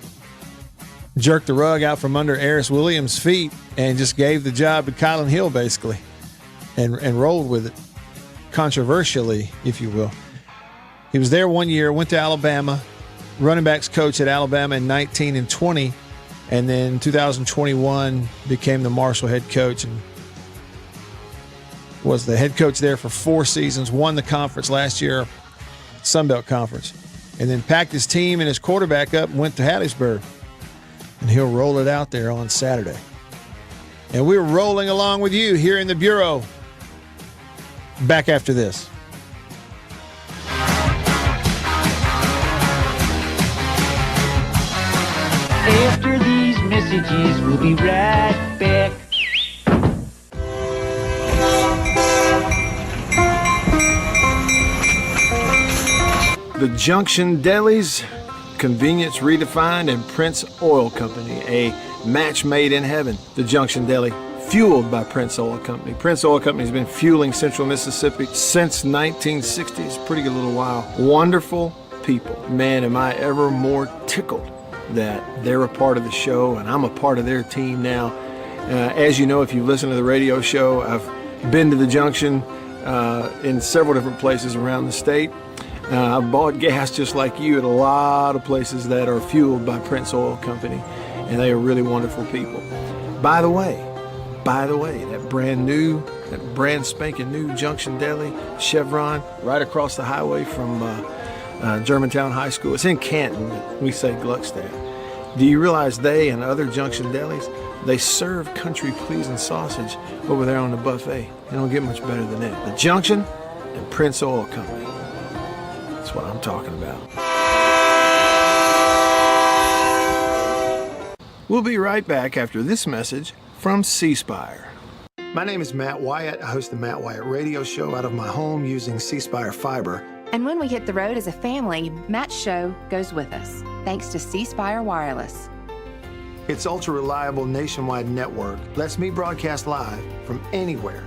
S1: jerked the rug out from under Eris Williams' feet and just gave the job to Kylan Hill basically and rolled with it, controversially, if you will. He was there 1 year, went to Alabama, running backs coach at Alabama in 19 and 20, and then 2021 became the Marshall head coach and was the head coach there for 4 seasons, won the conference last year, Sun Belt Conference, and then packed his team and his quarterback up and went to Hattiesburg. And he'll roll it out there on Saturday. And we're rolling along with you here in the Bureau. Back after this.
S6: After these messages, we'll be right back.
S9: The Junction Delis, convenience redefined, and Prince Oil Company, a match made in heaven. The Junction Deli, fueled by Prince Oil Company. Prince Oil Company has been fueling Central Mississippi since 1960. It's a pretty good little while. Wonderful people. Man, am I ever more tickled that they're a part of the show and I'm a part of their team now. As you know, if you listen to the radio show, I've been to the Junction in several different places around the state. I've bought gas just like you at a lot of places that are fueled by Prince Oil Company, and they are really wonderful people. By the way, that brand spanking new Junction Deli, Chevron, right across the highway from Germantown High School. It's in Canton, but we say Gluckstadt. Do you realize they and other Junction Delis, they serve country-pleasing sausage over there on the buffet? They don't get much better than that. The Junction and Prince Oil Company. That's what I'm talking about. We'll be right back after this message from C Spire. My name is Matt Wyatt. I host the Matt Wyatt radio show out of my home using C Spire fiber.
S7: And when we hit the road as a family, Matt's show goes with us, thanks to C Spire Wireless.
S9: Its ultra-reliable nationwide network lets me broadcast live from anywhere.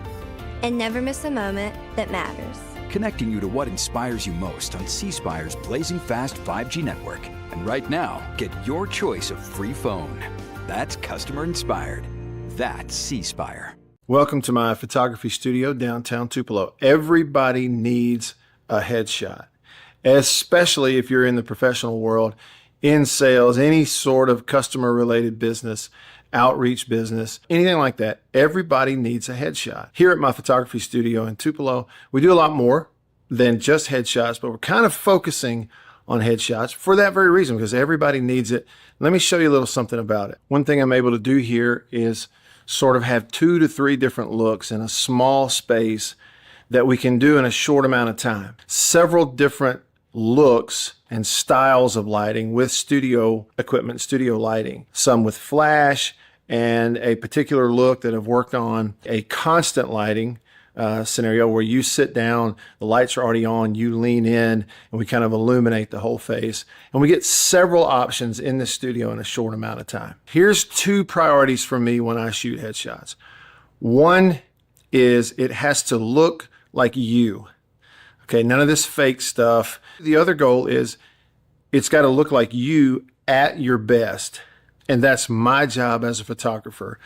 S12: And never miss a moment that matters.
S8: Connecting you to what inspires you most on C Spire's blazing fast 5G network. And right now, get your choice of free phone. That's customer inspired. That's C Spire.
S9: Welcome to my photography studio downtown Tupelo. Everybody needs a headshot, especially if you're in the professional world. in sales, any sort of customer related business, outreach business, anything like that, everybody needs a headshot. Here at my photography studio in Tupelo, we do a lot more than just headshots, but we're kind of focusing on headshots for that very reason, because everybody needs it. Let me show you a little something about it. One thing I'm able to do here is sort of have 2 to 3 different looks in a small space that we can do in a short amount of time. Several different looks and styles of lighting with studio equipment, studio lighting. Some with flash and a particular look that I've worked on, a constant lighting scenario where you sit down, the lights are already on, you lean in, and we kind of illuminate the whole face. And we get several options in the studio in a short amount of time. Here's 2 priorities for me when I shoot headshots. One is it has to look like you. Okay, none of this fake stuff. The other goal is it's got to look like you at your best. And that's my job as a photographer.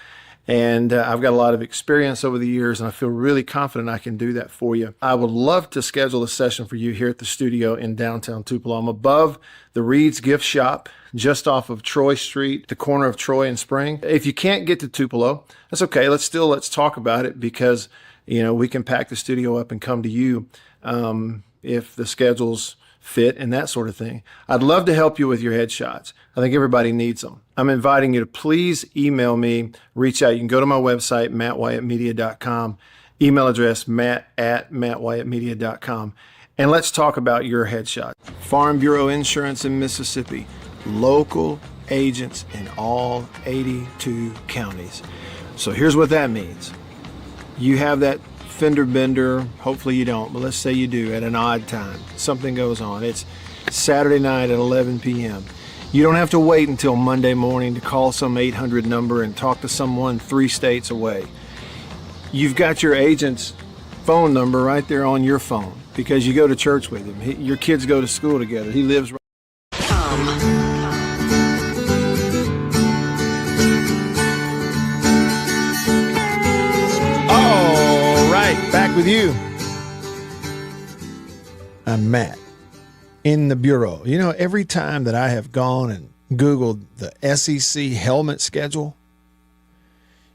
S9: And I've got a lot of experience over the years, and I feel really confident I can do that for you. I would love to schedule a session for you here at the studio in downtown Tupelo. I'm above the Reed's Gift Shop, just off of Troy Street, the corner of Troy and Spring. If you can't get to Tupelo, that's okay. Let's talk about it, because we can pack the studio up and come to you if the schedules fit and that sort of thing. I'd love to help you with your headshots. I think everybody needs them. I'm inviting you to please email me, reach out. You can go to my website, mattwyattmedia.com, email address matt@mattwyattmedia.com, and let's talk about your headshot. Farm Bureau Insurance in Mississippi, local agents in all 82 counties. So here's what that means. You have that fender bender, hopefully you don't, but let's say you do at an odd time. Something goes on. It's Saturday night at 11 p.m. You don't have to wait until Monday morning to call some 800 number and talk to someone 3 states away. You've got your agent's phone number right there on your phone because you go to church with him. Your kids go to school together. He lives right. Back with you. I'm Matt in the Bureau. Every time that I have gone and Googled the SEC helmet schedule,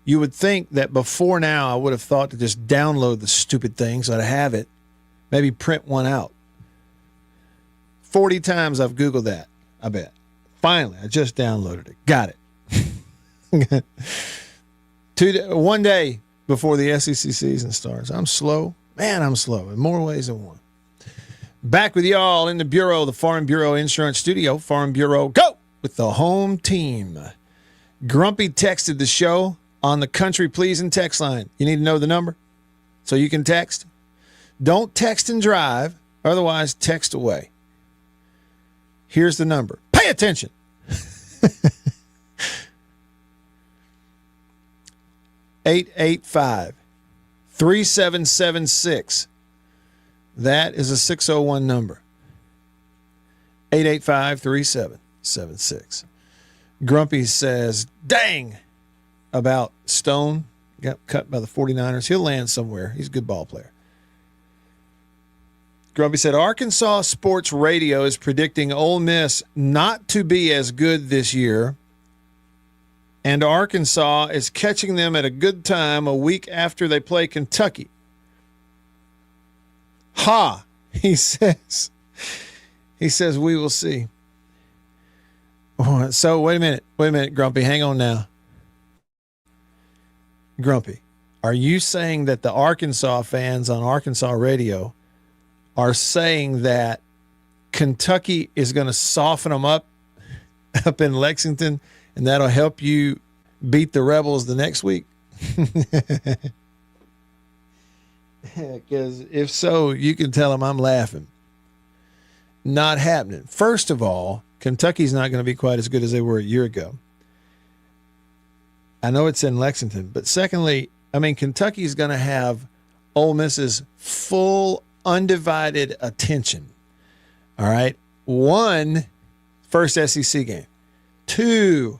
S9: you would think that before now I would have thought to just download the stupid thing so I have it, maybe print one out. 40 times I've Googled that, I bet. Finally, I just downloaded it. Got it. One day before the SEC season starts. I'm slow. Man, I'm slow in more ways than one. Back with y'all in the Bureau, the Farm Bureau Insurance Studio. Farm Bureau, go with the home team. Grumpy texted the show on the Country Pleasing text line. You need to know the number so you can text. Don't text and drive. Otherwise, text away. Here's the number. Pay attention. 885-3776. That is a 601 number. 885-3776. Grumpy says, dang, about Stone. Got cut by the 49ers. He'll land somewhere. He's a good ball player. Grumpy said, Arkansas Sports Radio is predicting Ole Miss not to be as good this year, and Arkansas is catching them at a good time a week after they play Kentucky. Ha, he says. He says, we will see. So wait a minute, Grumpy, hang on now. Grumpy, are you saying that the Arkansas fans on Arkansas radio are saying that Kentucky is going to soften them up in Lexington, and that'll help you beat the Rebels the next week? Because if so, you can tell them I'm laughing. Not happening. First of all, Kentucky's not going to be quite as good as they were a year ago. I know it's in Lexington, but secondly, Kentucky's going to have Ole Miss's full, undivided attention. All right. 1, first SEC game. 2,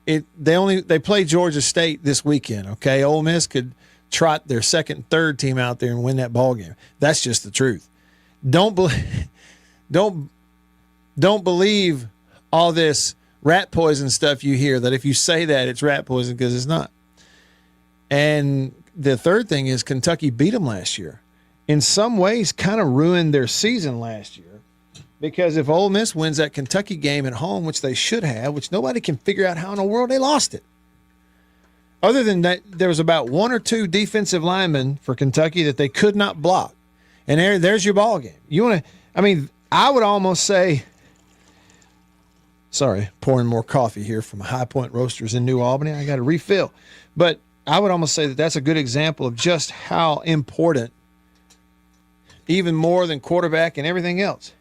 S9: they play Georgia State this weekend. Okay. Ole Miss could trot their second and third team out there and win that ball game. That's just the truth. Don't believe
S1: all this rat poison stuff you hear, that if you say that, it's rat poison, because it's not. And the third thing is Kentucky beat them last year. In some ways, kind of ruined their season last year, because if Ole Miss wins that Kentucky game at home, which they should have, which nobody can figure out how in the world they lost it. Other than that, there was about one or two defensive linemen for Kentucky that they could not block. And there's your ball game. You want to, I mean, I would almost say, sorry, pouring more coffee here from High Point Roasters in New Albany. I got to refill. But I would almost say that that's a good example of just how important, even more than quarterback and everything else,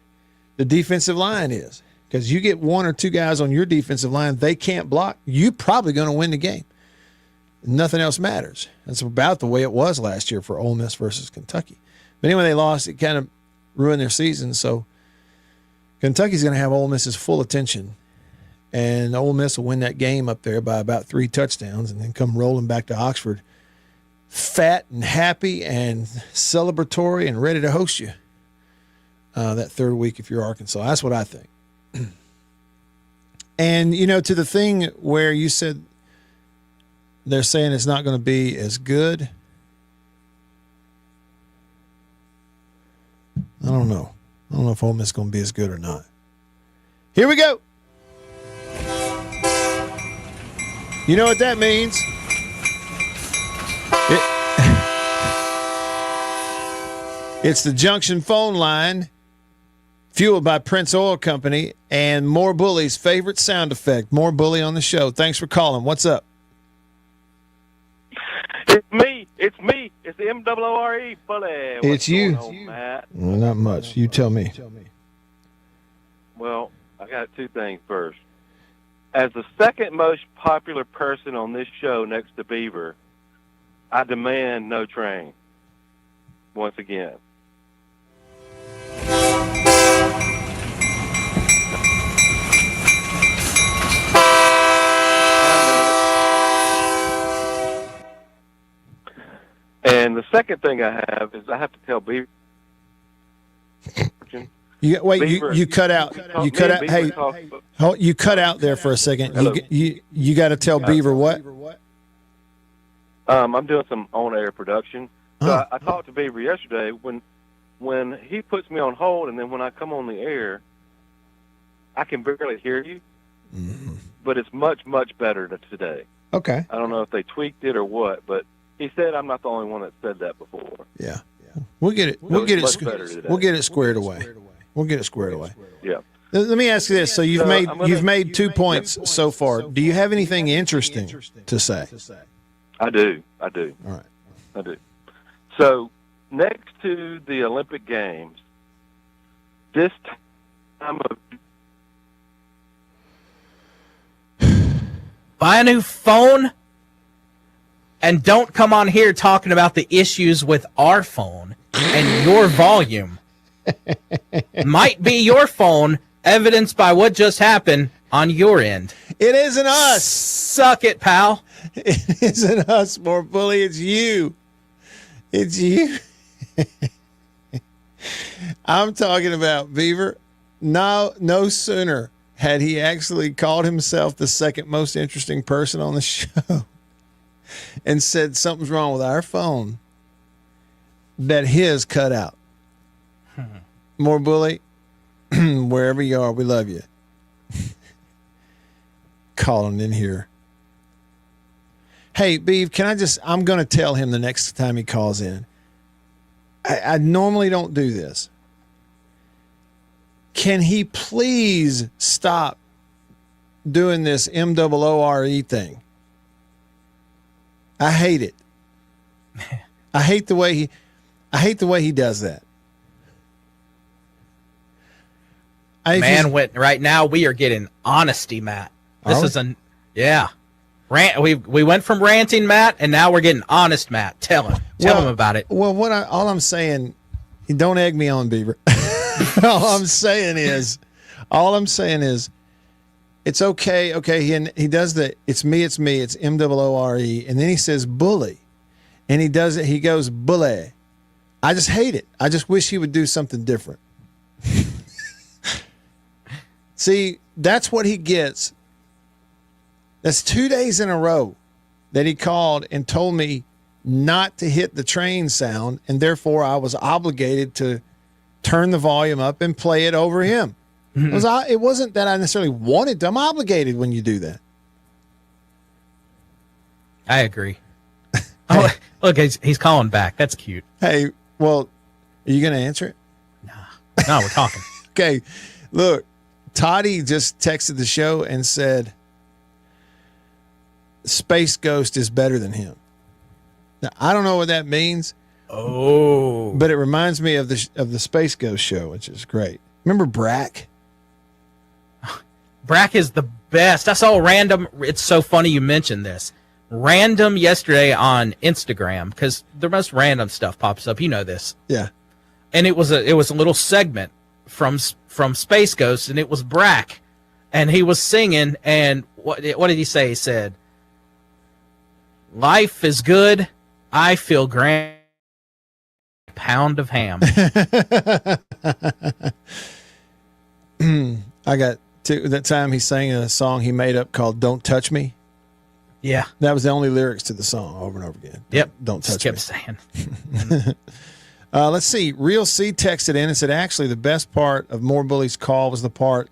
S1: the defensive line is. Because you get one or two guys on your defensive line, they can't block, you're probably going to win the game. Nothing else matters. That's about the way it was last year for Ole Miss versus Kentucky. But anyway, they lost. It kind of ruined their season. So Kentucky's going to have Ole Miss's full attention. And Ole Miss will win that game up there by about 3 touchdowns and then come rolling back to Oxford fat and happy and celebratory and ready to host you that third week if you're Arkansas. That's what I think. And, you know, to the thing where you said they're saying it's not going to be as good, I don't know. I don't know if Ole Miss is going to be as good or not. Here we go. You know what that means? It's the Junction phone line, fueled by Prince Oil Company, and More Bully's favorite sound effect. More Bully on the show. Thanks for calling. What's up?
S13: It's me. It's the MOORE Bully.
S1: It's you.
S13: On, Matt?
S1: Well, not much. You tell me.
S13: Well, I got 2 things first. As the second most popular person on this show next to Beaver, I demand no train. Once again. And the second thing I have is I have to tell Beaver.
S1: You cut out. You cut out. Hey, you cut out there for a second. You got to tell Beaver what?
S13: I'm doing some on-air production. So I talked to Beaver yesterday. When he puts me on hold, and then when I come on the air, I can barely hear you. Mm-hmm. But it's much, much better today.
S1: Okay.
S13: I don't know if they tweaked it or what, but he said I'm not the only one that said that before.
S1: Yeah. We'll get it. We'll get it. We'll get it squared away. We'll get it squared away.
S13: Yeah.
S1: Let me ask you this. So you've made 2 points so far. Do you have anything interesting to say?
S13: I do.
S1: All right.
S13: I do. So next to the Olympic Games, this time of
S2: buy a new phone and don't come on here talking about the issues with our phone and your volume. Might be your phone, evidenced by what just happened on your end.
S1: It isn't us.
S2: Suck it, pal.
S1: It isn't us, More Bully. It's you. It's you. I'm talking about Beaver. No sooner had he actually called himself the second most interesting person on the show and said something's wrong with our phone, that his cut out. More Bully, wherever you are, we love you. Calling in here. Hey, Beav, I'm going to tell him the next time he calls in. I normally don't do this. Can he please stop doing this MOORE thing? I hate it. I hate the way he does that.
S2: Right now we are getting honesty, Matt. This is rant. We went from ranting, Matt, and now we're getting honest, Matt. Tell him about it.
S1: Well, all I'm saying, don't egg me on, Beaver. all I'm saying is, it's okay. Okay, he does the it's me, it's MOORE, and then he says bully, and he does it. He goes bully. I just hate it. I just wish he would do something different. See, that's what he gets. That's 2 days in a row that he called and told me not to hit the train sound, and therefore I was obligated to turn the volume up and play it over him. It wasn't that I necessarily wanted to. I'm obligated when you do that.
S2: I agree. Oh, look, he's calling back. That's cute.
S1: Hey, well, are you going to answer it?
S2: No, we're talking.
S1: Okay, look, Toddy just texted the show and said, Space Ghost is better than him. Now, I don't know what that means.
S2: Oh.
S1: But it reminds me of the Space Ghost show, which is great. Remember Brack?
S2: Brack is the best. I saw a random, it's so funny you mentioned this. Random yesterday on Instagram, because the most random stuff pops up. You know this.
S1: Yeah.
S2: And it was a little segment from Space Ghost, and it was Brack. And he was singing, and what did he say? He said, "Life is good. I feel grand. Pound of ham."
S1: I got to that time he sang a song he made up called "Don't Touch Me."
S2: Yeah,
S1: that was the only lyrics to the song over and over again.
S2: Yep,
S1: don't touch
S2: kept
S1: me.
S2: saying.
S1: Let's see. Real C texted in and said, "Actually, the best part of More Bully's call was the part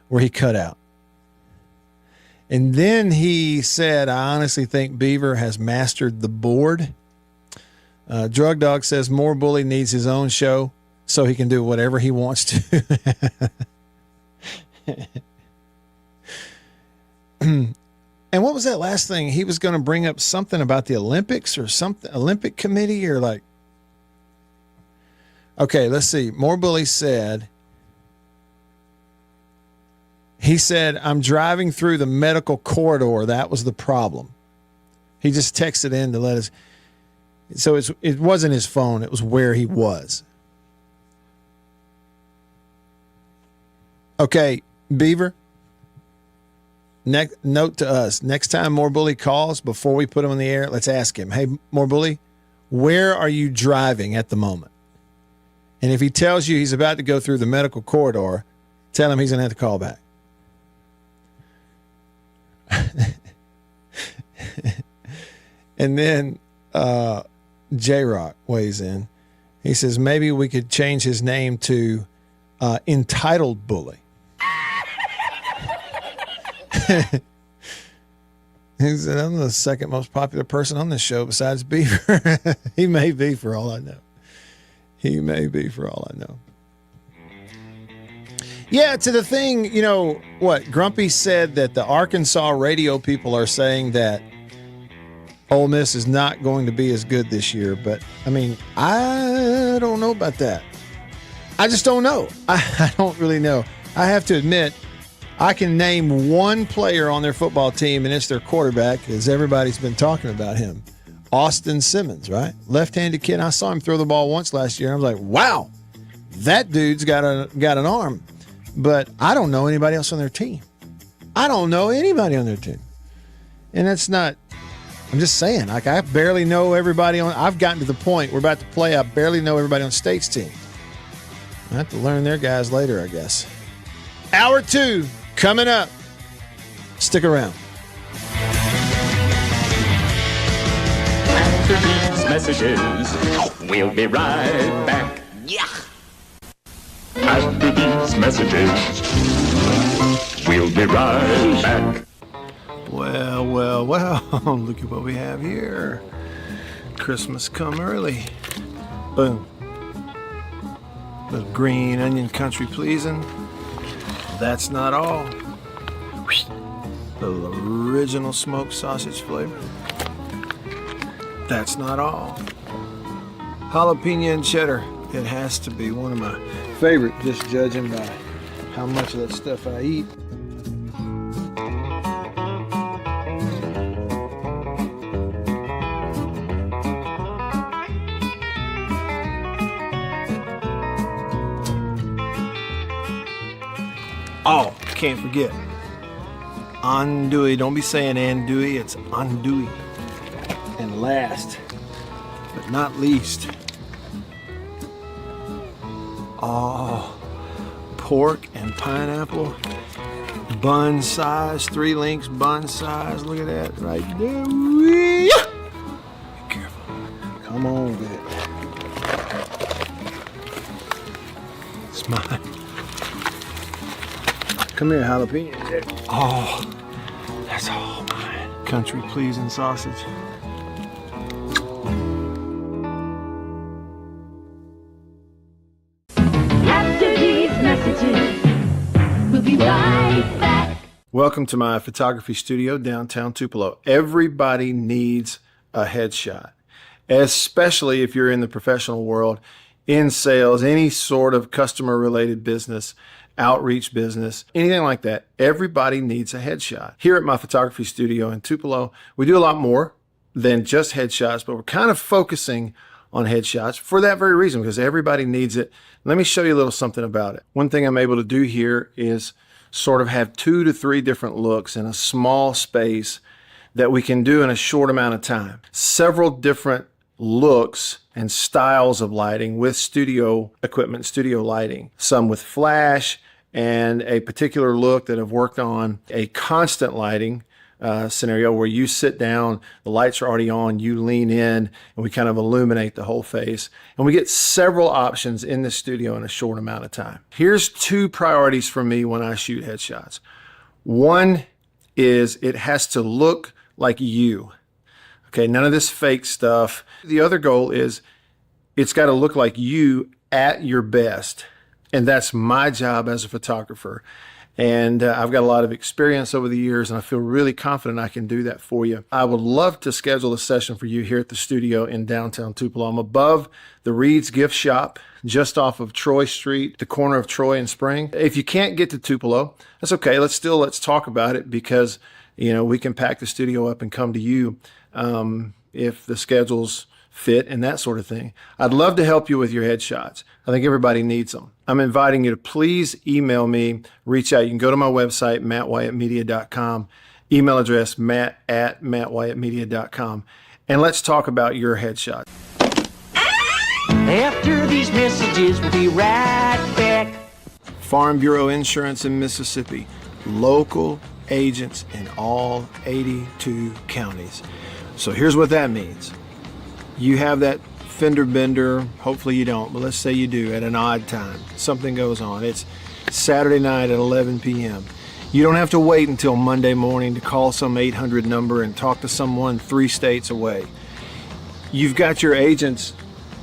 S1: where he cut out." And then he said, "I honestly think Beaver has mastered the board." Drug Dog says More Bully needs his own show so he can do whatever he wants to. And what was that last thing? He was going to bring up something about the Olympics or something, Olympic committee or like. Okay, let's see. More Bully said, he said, "I'm driving through the medical corridor. That was the problem." He just texted in to let us. So it wasn't his phone. It was where he was. Okay, Beaver. Note to us. Next time More Bully calls, before we put him on the air, let's ask him, "Hey, More Bully, where are you driving at the moment?" And if he tells you he's about to go through the medical corridor, tell him he's going to have to call back. And then J-Rock weighs in. He says maybe we could change his name to Entitled Bully. He said, "I'm the second most popular person on this show besides Beaver." He may be, for all I know. He may be, for all I know. Yeah, to the thing, you know, what? Grumpy said that the Arkansas radio people are saying that Ole Miss is not going to be as good this year. But, I mean, I don't know about that. I just don't know. I don't really know. I have to admit, I can name one player on their football team, and it's their quarterback, because everybody's been talking about him. Austin Simmons, right? Left-handed kid. I saw him throw the ball once last year. I was like, wow, that dude's got an arm. But I don't know anybody else on their team. I don't know anybody on their team. And that's not, I'm just saying, like, I barely know everybody on, I've gotten to the point, we're about to play, I barely know everybody on State's team. I have to learn their guys later, I guess. Hour 2 coming up. Stick around.
S14: After these messages, we'll be right back. Yeah. After these messages, we'll be right back.
S9: Well, look at what we have here. Christmas come early. Boom. Little green onion country pleasing. That's not all. Little original smoked sausage flavor. That's not all. Jalapeno and cheddar. It has to be one of my favorite, just judging by how much of that stuff I eat. Oh, can't forget. Andouille. Don't be saying andouille, it's andouille. And last, but not least, pork and pineapple. Bun size, 3 links bun size. Look at that right there. Be careful. Come on with it. It's mine. Come here, jalapeno. Oh, that's all mine. Country pleasing sausage.
S5: After these messages, we'll be right back.
S9: Welcome to my photography studio downtown Tupelo. Everybody needs a headshot, especially if you're in the professional world, in sales, any sort of customer related business, outreach business, anything like that. Everybody needs a headshot. Here at my photography studio in Tupelo, we do a lot more than just headshots, but we're kind of focusing on headshots for that very reason, because everybody needs it. Let me show you a little something about it. One thing I'm able to do here is sort of have 2 to 3 different looks in a small space that we can do in a short amount of time. Several different looks and styles of lighting with studio equipment, studio lighting. Some with flash and a particular look that I've worked on, a constant lighting scenario where you sit down, the lights are already on, you lean in, and we kind of illuminate the whole face. And we get several options in the studio in a short amount of time. Here's 2 priorities for me when I shoot headshots. One is it has to look like you. Okay, none of this fake stuff. The other goal is it's got to look like you at your best. And that's my job as a photographer. And I've got a lot of experience over the years, and I feel really confident I can do that for you. I would love to schedule a session for you here at the studio in downtown Tupelo. I'm above the Reed's Gift Shop, just off of Troy Street, the corner of Troy and Spring. If you can't get to Tupelo, that's okay. Let's talk about it, because we can pack the studio up and come to you if the schedules fit and that sort of thing. I'd love to help you with your headshots. I think everybody needs them. I'm inviting you to please email me, reach out. You can go to my website, mattwhyattmedia.com, email address matt@mattwhyattmedia.com, and let's talk about your headshot.
S6: After these messages, we'll be right back.
S9: Farm Bureau Insurance in Mississippi. Local agents in all 82 counties. So here's what that means. You have that fender bender, hopefully you don't, but let's say you do at an odd time. Something goes on. It's Saturday night at 11 p.m. You don't have to wait until Monday morning to call some 800 number and talk to someone 3 states away. You've got your agent's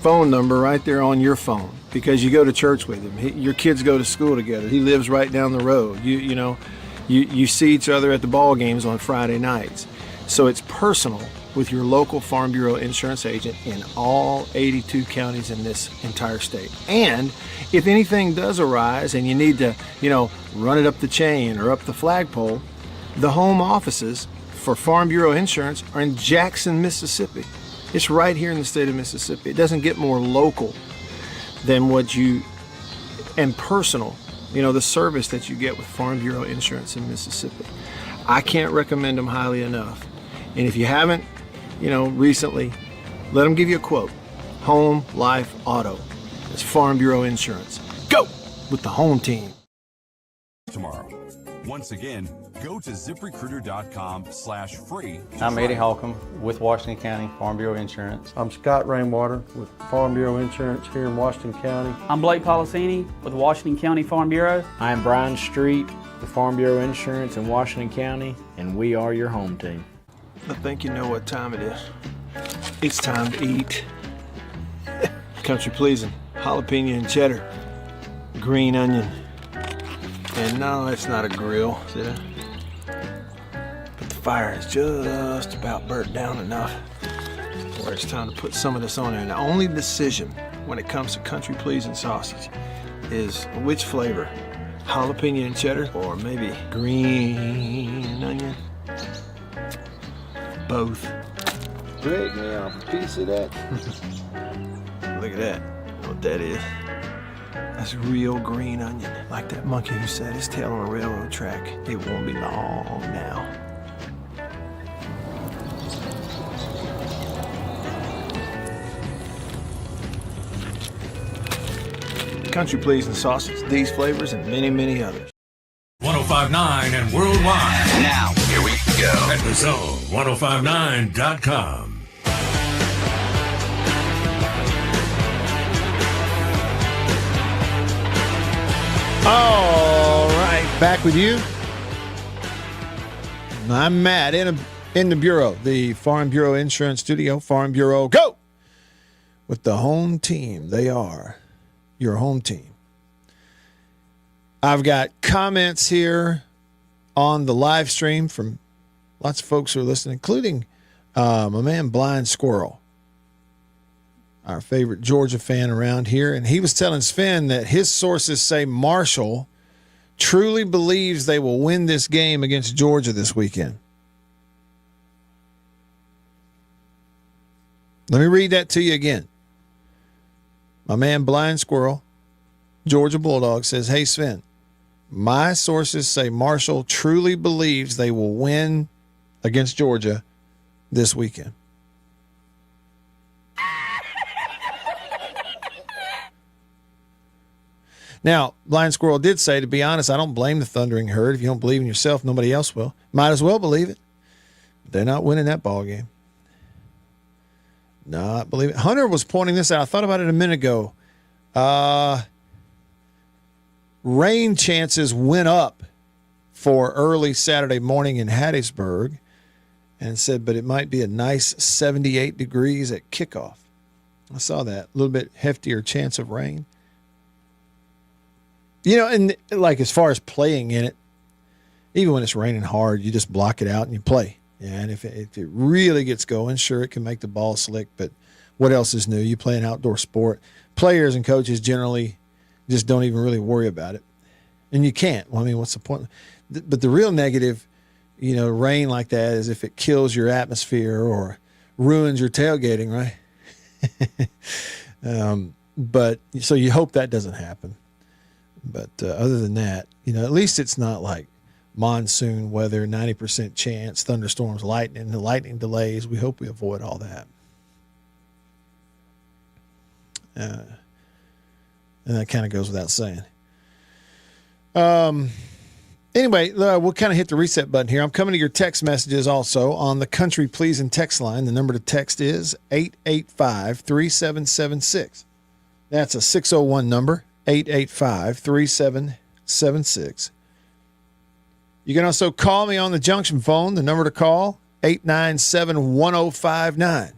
S9: phone number right there on your phone because you go to church with him. Your kids go to school together. He lives right down the road. You see each other at the ball games on Friday nights. So it's personal with your local Farm Bureau insurance agent in all 82 counties in this entire state. And if anything does arise and you need to, run it up the chain or up the flagpole, the home offices for Farm Bureau Insurance are in Jackson, Mississippi. It's right here in the state of Mississippi. It doesn't get more local than and personal, the service that you get with Farm Bureau Insurance in Mississippi. I can't recommend them highly enough. And if you haven't, recently, let them give you a quote. Home, life, auto. It's Farm Bureau Insurance. Go with the home team.
S15: Tomorrow. Once again, go to ziprecruiter.com/free.
S16: I'm Eddie Holcomb with Washington County Farm Bureau Insurance.
S17: I'm Scott Rainwater with Farm Bureau Insurance here in Washington County.
S18: I'm Blake Policini with Washington County Farm Bureau.
S19: I'm Brian Street with Farm Bureau Insurance in Washington County, and we are your home team.
S9: I think you know what time it is. It's time to eat. Country pleasing, jalapeno and cheddar, green onion. And no, it's not a grill, see that? But the fire is just about burnt down enough where it's time to put some of this on there. And the only decision when it comes to country pleasing sausage is which flavor, jalapeno and cheddar or maybe green onion. Both. Break me off a piece of that. Look at that. Know what that is? That's real green onion. Like that monkey who set his tail on a railroad track. It won't be long now. country pleasing sausage, these flavors, and many, many others.
S10: 1059 and worldwide.
S14: Now, here we go.
S10: At the Zone, 1059.com.
S1: All right, back with you. I'm Matt in the Bureau, the Farm Bureau Insurance Studio. Farm Bureau, go! With the home team. They are your home team. I've got comments here on the live stream from lots of folks who are listening, including my man Blind Squirrel, our favorite Georgia fan around here. And he was telling Sven that his sources say Marshall truly believes they will win this game against Georgia this weekend. Let me read that to you again. My man Blind Squirrel, Georgia Bulldog, says, "Hey Sven, my sources say Marshall truly believes they will win against Georgia this weekend." Now, Blind Squirrel did say, to be honest, I don't blame the Thundering Herd. If you don't believe in yourself, nobody else will. Might as well believe it. They're not winning that ball game. Not believe it. Hunter was pointing this out. I thought about it a minute ago. Rain chances went up for early Saturday morning in Hattiesburg, and said, but it might be a nice 78 degrees at kickoff. I saw that. A little bit heftier chance of rain. You know, and like as far as playing in it, even when it's raining hard, you just block it out and you play. Yeah, and if it really gets going, sure, it can make the ball slick, but what else is new? You play an outdoor sport. Players and coaches generally just don't even really worry about it. And you can't. Well, I mean, what's the point? But the real negative, you know, rain like that is if it kills your atmosphere or ruins your tailgating, right? But so you hope that doesn't happen. But other than that, you know, at least it's not like monsoon weather, 90% chance, thunderstorms, lightning, the lightning delays. We hope we avoid all that. And that kind of goes without saying. Anyway, we'll kind of hit the reset button here. I'm coming to your text messages also on the Country Pleasing text line. The number to text is 885-3776. That's a 601 number, 885-3776. You can also call me on the Junction phone. The number to call, 897-1059.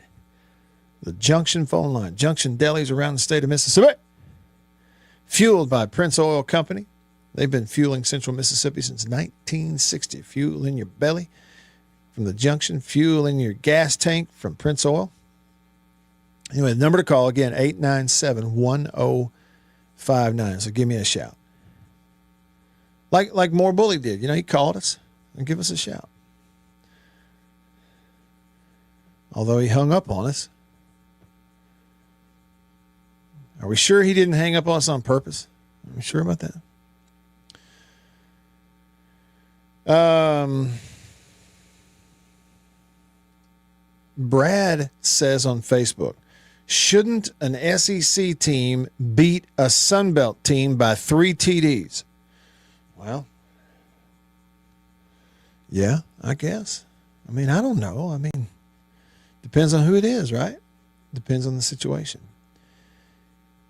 S1: The Junction phone line. Junction delis around the state of Mississippi. Fueled by Prince Oil Company. They've been fueling Central Mississippi since 1960. Fuel in your belly from the Junction. Fuel in your gas tank from Prince Oil. Anyway, the number to call, again, 897-1059. So give me a shout. Like More Bully did. You know, he called us and give us a shout. Although he hung up on us. Are we sure he didn't hang up on us on purpose? Are we sure about that? Brad says on Facebook, shouldn't an SEC team beat a Sunbelt team by 3 TDs? Well, yeah, I guess. I mean, I don't know. I mean, depends on who it is, right? Depends on the situation.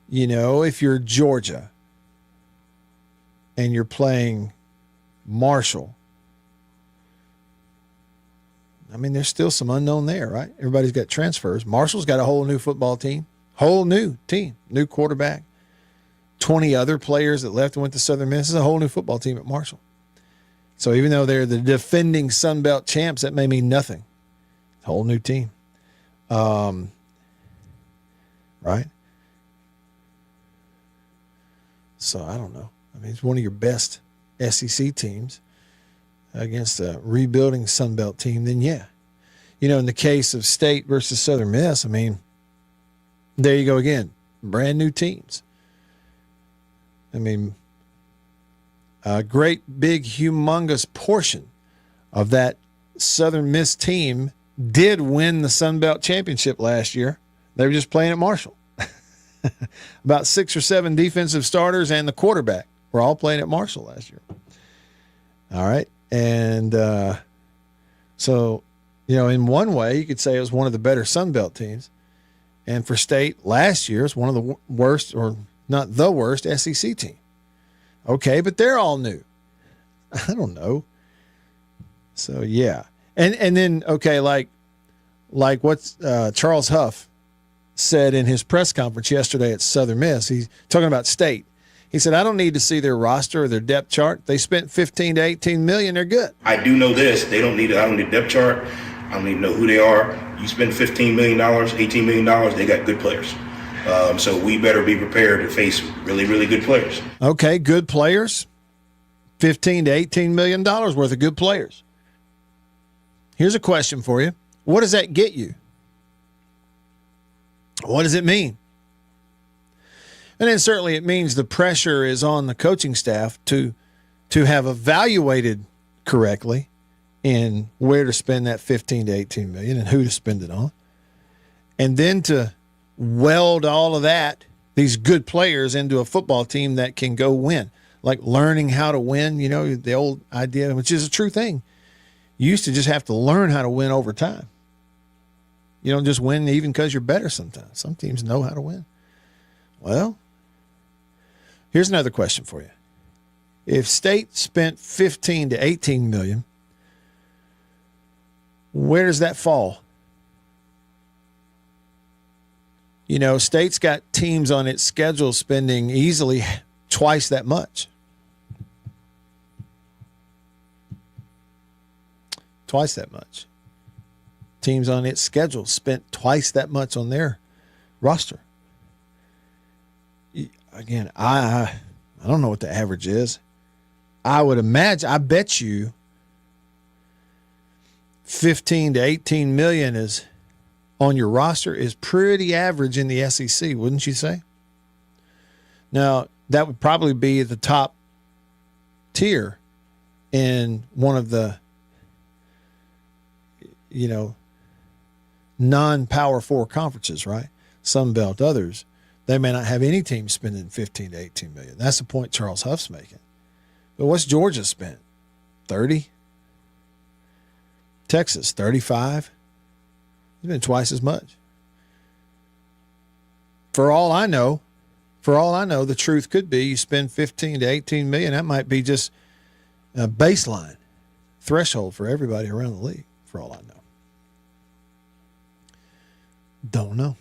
S1: You know, if you're Georgia and you're playing Marshall, I mean, there's still some unknown there, right? Everybody's got transfers. Marshall's got a whole new football team, whole new team, new quarterback, 20 other players that left and went to Southern Miss. This is a whole new football team at Marshall. So even though they're the defending Sun Belt champs, that may mean nothing. Whole new team. Right? So I don't know. I mean, it's one of your best SEC teams against a rebuilding Sun Belt team, then yeah. You know, in the case of State versus Southern Miss, I mean, there you go again. Brand new teams. I mean, a great, big, humongous portion of that Southern Miss team did win the Sun Belt Championship last year. They were just playing at Marshall. About 6 or 7 defensive starters and the quarterback were all playing at Marshall last year. All right. And so, in one way, you could say it was one of the better Sun Belt teams. And for State last year, it's one of the worst, or not the worst, SEC team. Okay, but they're all new. I don't know. So, yeah. And then, okay, like what Charles Huff said in his press conference yesterday at Southern Miss. He's talking about State. He said, I don't need to see their roster or their depth chart. They spent 15 to 18 million. They're good.
S11: I do know this. I don't need a depth chart. I don't need to know who they are. You spend $15 million, $18 million, they got good players. So we better be prepared to face really, really good players.
S1: Okay, good players. $15 to $18 million worth of good players. Here's a question for you. What does that get you? What does it mean? And then certainly it means the pressure is on the coaching staff to have evaluated correctly in where to spend that 15 to 18 million and who to spend it on. And then to weld all of that, these good players, into a football team that can go win. Like learning how to win, the old idea, which is a true thing. You used to just have to learn how to win over time. You don't just win even because you're better sometimes. Some teams know how to win. Well, here's another question for you. If State spent 15 to 18 million, where does that fall? State's got teams on its schedule spending easily twice that much. Twice that much. Teams on its schedule spent twice that much on their roster. Again, I don't know what the average is. I would imagine, I bet you 15 to 18 million is on your roster is pretty average in the SEC, wouldn't you say? Now, that would probably be the top tier in one of the, non-Power 4 conferences, right? Sun Belt, others. They may not have any team spending 15 to 18 million. That's the point Charles Huff's making. But what's Georgia spent? 30? Texas, 35? It's been twice as much. For all I know, the truth could be you spend 15 to 18 million. That might be just a baseline threshold for everybody around the league, for all I know. Don't know.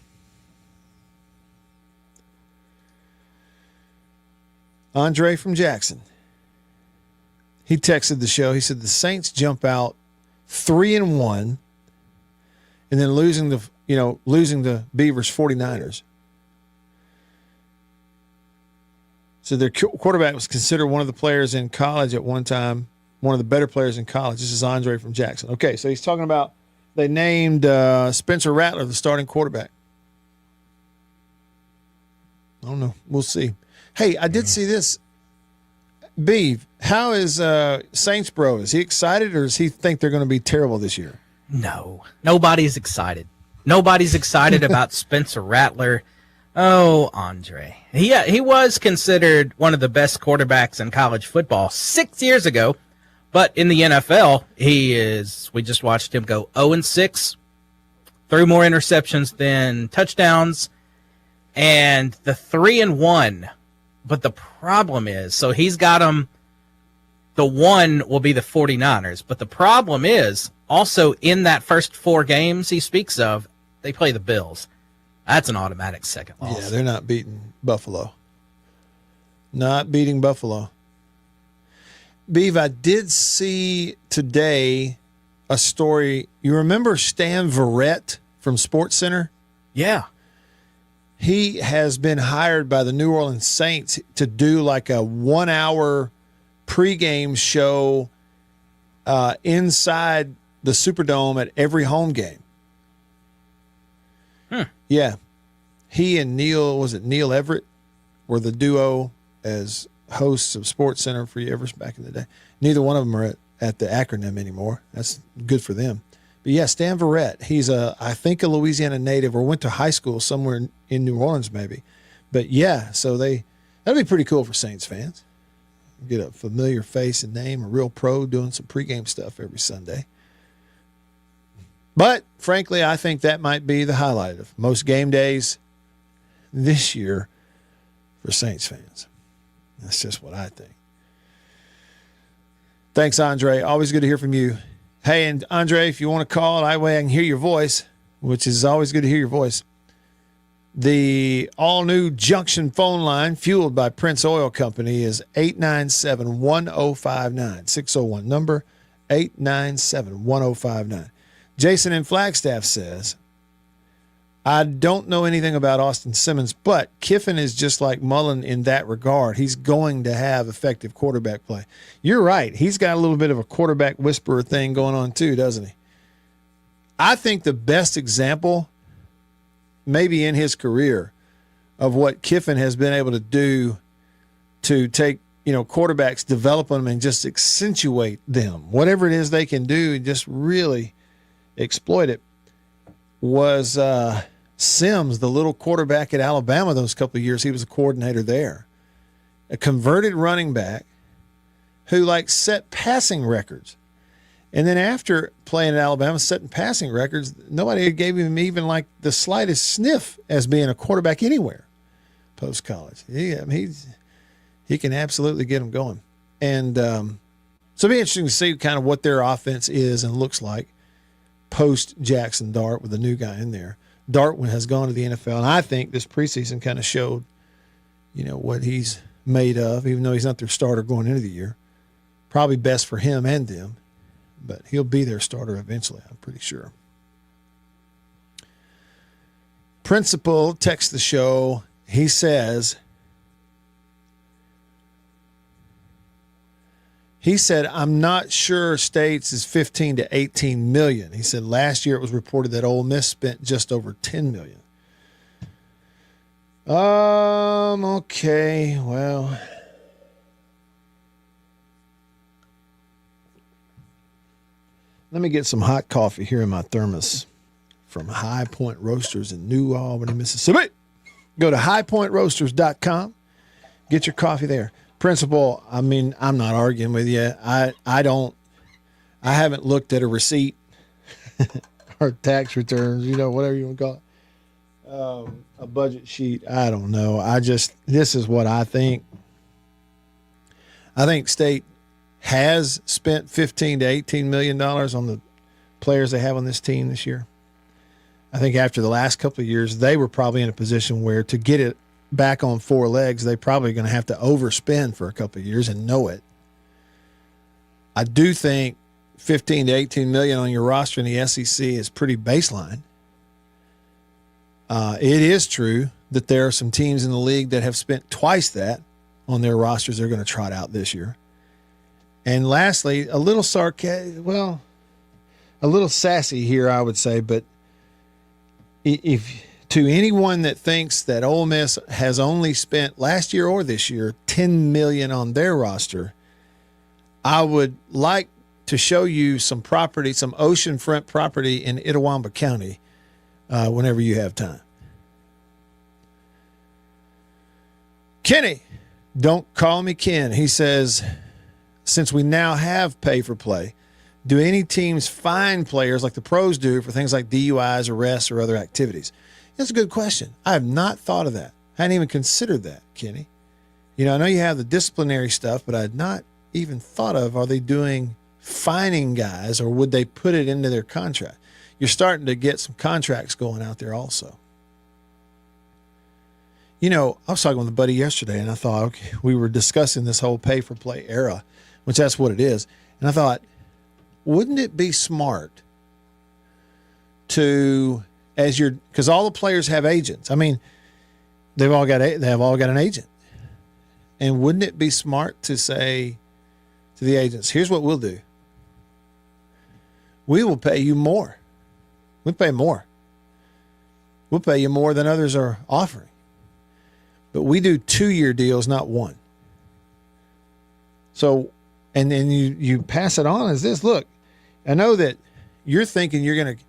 S1: Andre from Jackson. He texted the show. He said the Saints jump out 3-1 and then losing the Beavers 49ers. So their quarterback was considered one of the players in college at one time, one of the better players in college. This is Andre from Jackson. Okay, so he's talking about they named Spencer Rattler the starting quarterback. I don't know. We'll see. Hey, I did see this. Beav, how is Saints Bro? Is he excited, or does he think they're going to be terrible this year?
S2: No. Nobody's excited. Nobody's excited about Spencer Rattler. Oh, Andre. He was considered one of the best quarterbacks in college football 6 years ago, but in the NFL, we just watched him go 0-6, threw more interceptions than touchdowns, and the 3-1. But the problem is, so he's got them, the one will be the 49ers, but the problem is also in that first 4 games he speaks of, they play the Bills. That's an automatic second loss.
S1: Yeah, they're not beating Buffalo. Not beating Buffalo. Beav, I did see today a story. You remember Stan Verrett from SportsCenter?
S2: Yeah.
S1: He has been hired by the New Orleans Saints to do like a 1-hour pregame show inside the Superdome at every home game. Yeah. He and Neil Everett were the duo as hosts of SportsCenter for years back in the day. Neither one of them are at the acronym anymore. That's good for them. But yeah, Stan Verrett, he's I think a Louisiana native, or went to high school somewhere in New Orleans maybe. But yeah, so that'd be pretty cool for Saints fans. Get a familiar face and name, a real pro doing some pregame stuff every Sunday. But frankly, I think that might be the highlight of most game days this year for Saints fans. That's just what I think. Thanks, Andre. Always good to hear from you. Hey, and Andre, if you want to call, that way I can hear your voice, which is always good to hear your voice. The all-new Junction phone line, fueled by Prince Oil Company, is 897-1059. 601 number, 897-1059. Jason in Flagstaff says, I don't know anything about Austin Simmons, but Kiffin is just like Mullen in that regard. He's going to have effective quarterback play. You're right. He's got a little bit of a quarterback whisperer thing going on too, doesn't he? I think the best example, maybe in his career, of what Kiffin has been able to do to take, quarterbacks, develop them, and just accentuate them, whatever it is they can do, and just really exploit it, was Sims, the little quarterback at Alabama those couple of years. He was a coordinator there. A converted running back who set passing records. And then after playing at Alabama, setting passing records, nobody gave him even the slightest sniff as being a quarterback anywhere post-college. He can absolutely get them going. And so it'll be interesting to see kind of what their offense is and looks like post-Jackson Dart with a new guy in there. Dartwin has gone to the NFL, and I think this preseason kind of showed, what he's made of, even though he's not their starter going into the year. Probably best for him and them, but he'll be their starter eventually, I'm pretty sure. Principal texts the show. He said, I'm not sure State's is 15 to 18 million. He said last year it was reported that Ole Miss spent just over 10 million. Okay, well. Let me get some hot coffee here in my thermos from High Point Roasters in New Albany, Mississippi. Go to highpointroasters.com. Get your coffee there. Principal, I'm not arguing with you. I haven't looked at a receipt or tax returns, whatever you want to call it. A budget sheet. I don't know. This is what I think. I think State has spent $15 to $18 million on the players they have on this team this year. I think after the last couple of years, they were probably in a position where to get it back on four legs, they probably going to have to overspend for a couple of years and know it. I do think 15 to 18 million on your roster in the SEC is pretty baseline. It is true that there are some teams in the league that have spent twice that on their rosters they're going to trot out this year. And lastly, a little a little sassy here, I would say, but if to anyone that thinks that Ole Miss has only spent last year or this year $10 million on their roster, I would like to show you some property, some oceanfront property in 𝐷𝐷𝐷𝐷𝐷𝐷𝐷 County whenever you have time. Kenny, don't call me Ken. He says, since we now have pay for play, do any teams fine players like the pros do for things like DUIs, arrests, or other activities? That's a good question. I have not thought of that. I hadn't even considered that, Kenny. I know you have the disciplinary stuff, but I had not even thought of, are they doing fining guys or would they put it into their contract? You're starting to get some contracts going out there also. I was talking with a buddy yesterday and I thought, okay, we were discussing this whole pay for play era, which that's what it is. And I thought, wouldn't it be smart to, because all the players have agents. They've all got an agent. And wouldn't it be smart to say to the agents, here's what we'll do. We will pay you more. We'll pay more. We'll pay you more than others are offering. But we do 2-year deals, not one. So, and then you pass it on as this. Look, I know that you're thinking you're going to,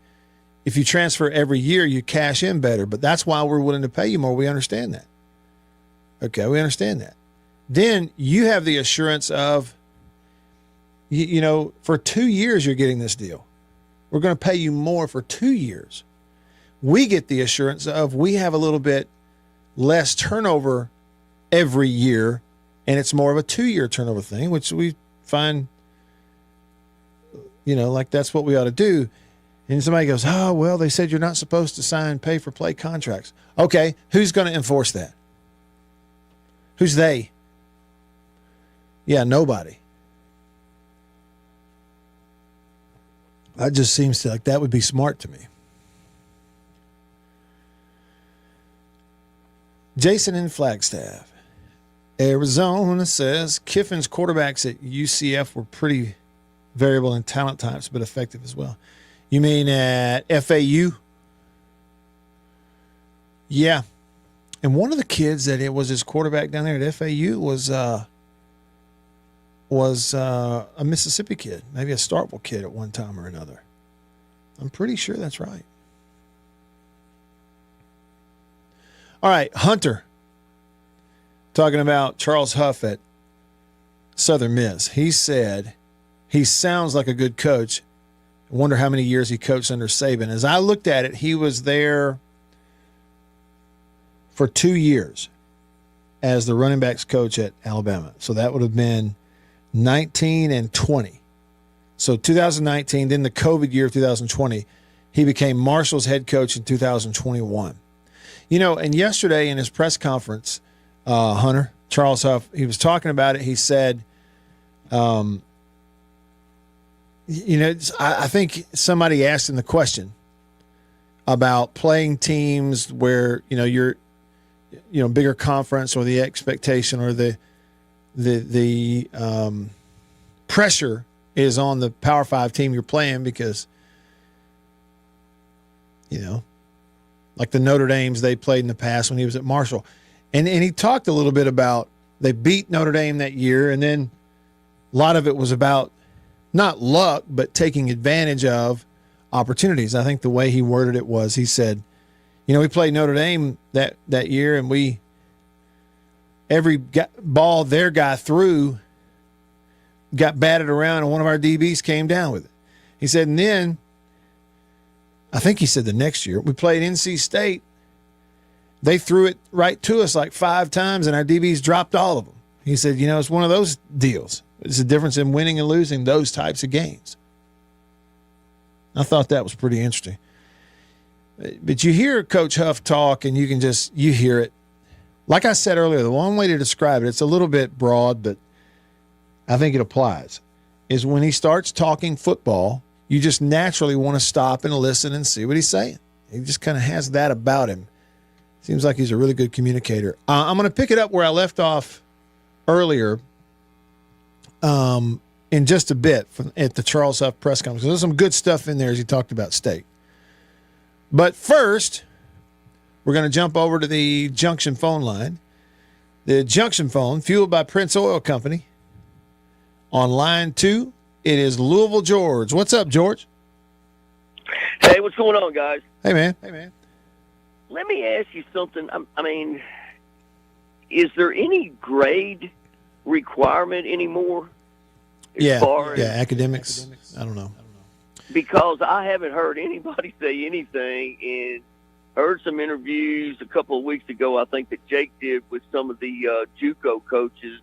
S1: if you transfer every year, you cash in better, but that's why we're willing to pay you more. We understand that. Okay, we understand that. Then you have the assurance of, for 2 years you're getting this deal. We're going to pay you more for 2 years. We get the assurance of we have a little bit less turnover every year, and it's more of a 2-year turnover thing, which we find, like that's what we ought to do. And somebody goes, oh, well, they said you're not supposed to sign pay-for-play contracts. Okay, who's going to enforce that? Who's they? Yeah, nobody. That just seems like that would be smart to me. Jason in Flagstaff, Arizona says Kiffin's quarterbacks at UCF were pretty variable in talent types, but effective as well. You mean at FAU? Yeah. And one of the kids that it was his quarterback down there at FAU was a Mississippi kid, maybe a Starkville kid at one time or another. I'm pretty sure that's right. All right, Hunter, talking about Charles Huff at Southern Miss. He said he sounds like a good coach. I wonder how many years he coached under Saban. As I looked at it, he was there for 2 years as the running backs coach at Alabama. So that would have been 19 and 20. So 2019, then the COVID year of 2020, he became Marshall's head coach in 2021. And yesterday in his press conference, Hunter, Charles Huff, he was talking about it. He said, I think somebody asked him the question about playing teams where, you're, bigger conference, or the expectation or the pressure is on the Power 5 team you're playing because, like the Notre Dames they played in the past when he was at Marshall. And he talked a little bit about they beat Notre Dame that year, and then a lot of it was about not luck, but taking advantage of opportunities. I think the way he worded it was, he said, we played Notre Dame that year, and every ball their guy threw got batted around, and one of our DBs came down with it. He said, and then I think he said the next year we played NC State. They threw it right to us like 5 times, and our DBs dropped all of them. He said, it's one of those deals. It's the difference in winning and losing those types of games. I thought that was pretty interesting. But you hear Coach Huff talk, and you hear it. Like I said earlier, the one way to describe it, it's a little bit broad, but I think it applies, is when he starts talking football, you just naturally want to stop and listen and see what he's saying. He just kind of has that about him. Seems like he's a really good communicator. I'm going to pick it up where I left off earlier in just a bit at the Charles Huff press conference. There's some good stuff in there as he talked about State. But first, we're going to jump over to the Junction phone line. The Junction phone, fueled by Prince Oil Company. On line 2, it is Louisville George. What's up, George?
S20: Hey, what's going on, guys?
S1: Hey, man.
S20: Let me ask you something. I mean, is there any grade requirement anymore?
S1: Academics. I don't know.
S20: Because I haven't heard anybody say anything, and heard some interviews a couple of weeks ago, I think that Jake did with some of the JUCO coaches,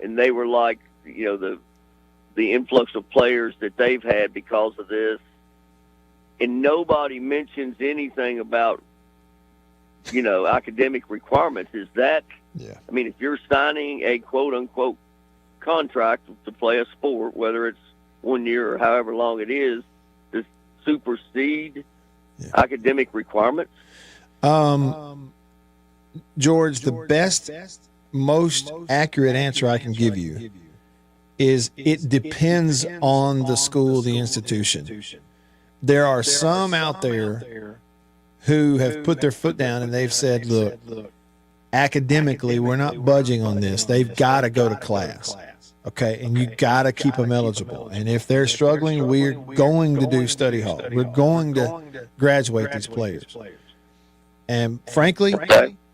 S20: and they were like, the influx of players that they've had because of this, and nobody mentions anything about, academic requirements. Is that, I mean, if you're signing a quote-unquote contract to play a sport, whether it's 1 year or however long it is, to supersede academic requirements?
S1: George, the best, most accurate answer I can give you is it depends on the school, the institution. There are some out there who have put their foot down and they've said, look, academically, we're not budging on this. They've got to go to class. Okay, and you got to keep them eligible. And if they're struggling, we're going to do study hall. We're going to graduate these players. And frankly,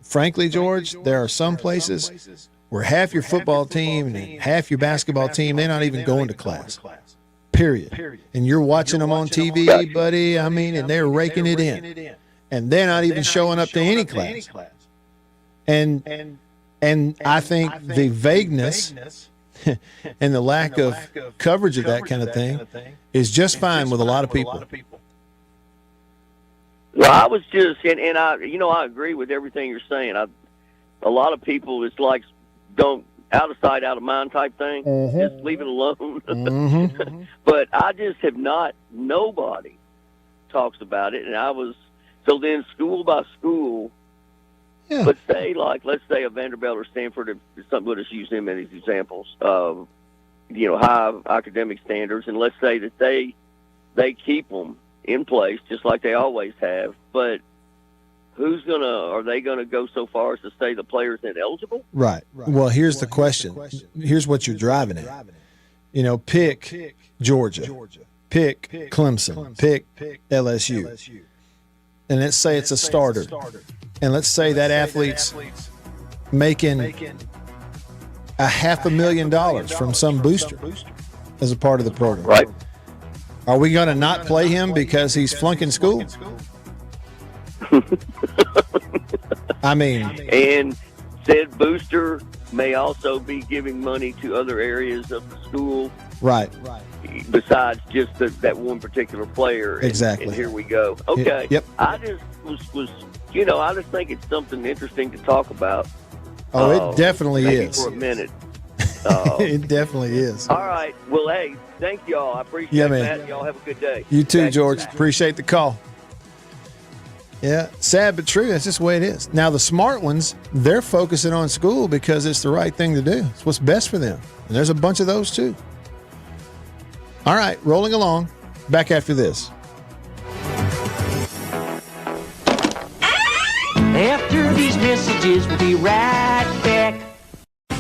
S1: frankly, George, there are some places where half your football team and half your basketball team, they're not even going to class. Period. And you're watching them on TV, buddy. I mean, and they're raking it in. And they're not even showing up to any class. And I think the vagueness and the lack of coverage of that kind of thing is just fine with a lot of people.
S20: Well, I was just, and I agree with everything you're saying. A lot of people, it's like don't out of sight, out of mind type thing. Just leave it alone. But I just have not. Nobody talks about it, and so then school by school. Yeah. Let's say a Vanderbilt or Stanford, we'll just use them as examples of, high academic standards, and let's say that they keep them in place just like they always have. But are they gonna go so far as to say the player's ineligible?
S1: Right. Well, here's the question. Here's what you're driving at. Pick Georgia, pick Clemson, pick LSU, and let's say it's a starter. And let's say that athlete's making $500,000 from some booster as a part of the program.
S20: Right.
S1: Are we going to not play him because he's flunking school? I mean.
S20: And said booster may also be giving money to other areas of the school.
S1: Right.
S20: Besides just that one particular player.
S1: Exactly.
S20: And here we go. Okay.
S1: Yep.
S20: I just was I just think it's something interesting to talk about.
S1: Oh, it definitely is.
S20: For a minute.
S1: It definitely is.
S20: All right. Well, hey, thank y'all. I appreciate that. Y'all have a good day.
S1: You too, George. Appreciate the call. Yeah, sad but true. That's just the way it is. Now, the smart ones, they're focusing on school because it's the right thing to do. It's what's best for them. And there's a bunch of those too. All right, rolling along. Back after this.
S6: After these messages, we'll be right back.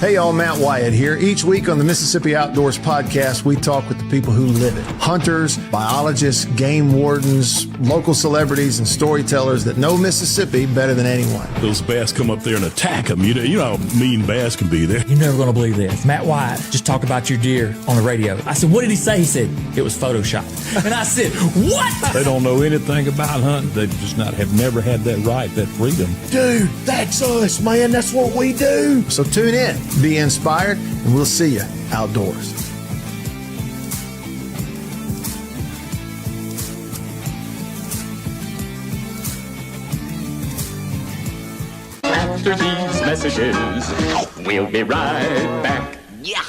S1: Hey y'all, Matt Wyatt here. Each week on the Mississippi Outdoors Podcast, we talk with the people who live it. Hunters, biologists, game wardens, local celebrities, and storytellers that know Mississippi better than anyone.
S21: Those bass come up there and attack them. You know how mean bass can be there.
S22: You're never going to believe this. Matt Wyatt just talked about your deer on the radio. I said, what did he say? He said, it was Photoshopped. And I said, what?
S21: They don't know anything about hunting. They just have never had that right, that freedom.
S1: Dude, that's us, man. That's what we do. So tune in. Be inspired, and we'll see you outdoors.
S14: After these messages, we'll be right back. Yeah.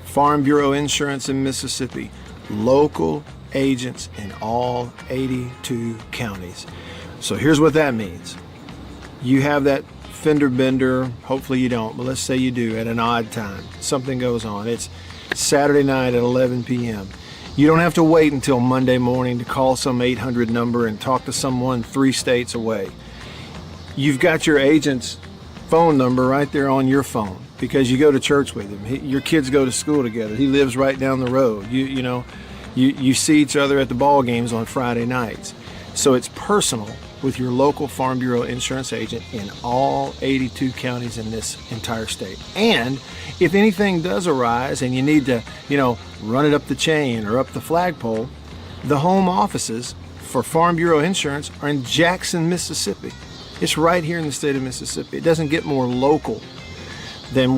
S9: Farm Bureau Insurance in Mississippi. Local agents in all 82 counties. So here's what that means. You have that fender bender, hopefully you don't, but let's say you do at an odd time. Something goes on. It's Saturday night at 11 p.m. You don't have to wait until Monday morning to call some 800 number and talk to someone 3 states away. You've got your agent's phone number right there on your phone because you go to church with him. Your kids go to school together. He lives right down the road. You see each other at the ball games on Friday nights. So it's personal with your local Farm Bureau insurance agent in all 82 counties in this entire state. And if anything does arise and you need to, run it up the chain or up the flagpole, the home offices for Farm Bureau Insurance are in Jackson, Mississippi. It's right here in the state of Mississippi. It doesn't get more local than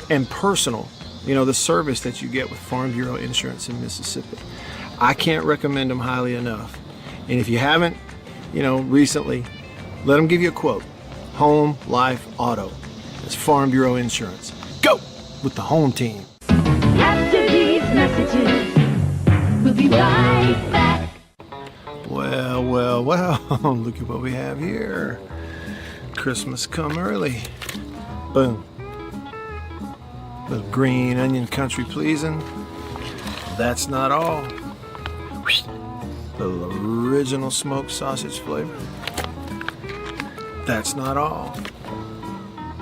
S9: and personal, the service that you get with Farm Bureau Insurance in Mississippi. I can't recommend them highly enough. And if you haven't, recently, let them give you a quote. Home, life, auto. It's Farm Bureau Insurance. Go with the home team.
S5: After these messages, we'll be right back.
S9: Well, look at what we have here. Christmas come early. Boom. Little green onion country pleasing. That's not all. Little original smoked sausage flavor. That's not all.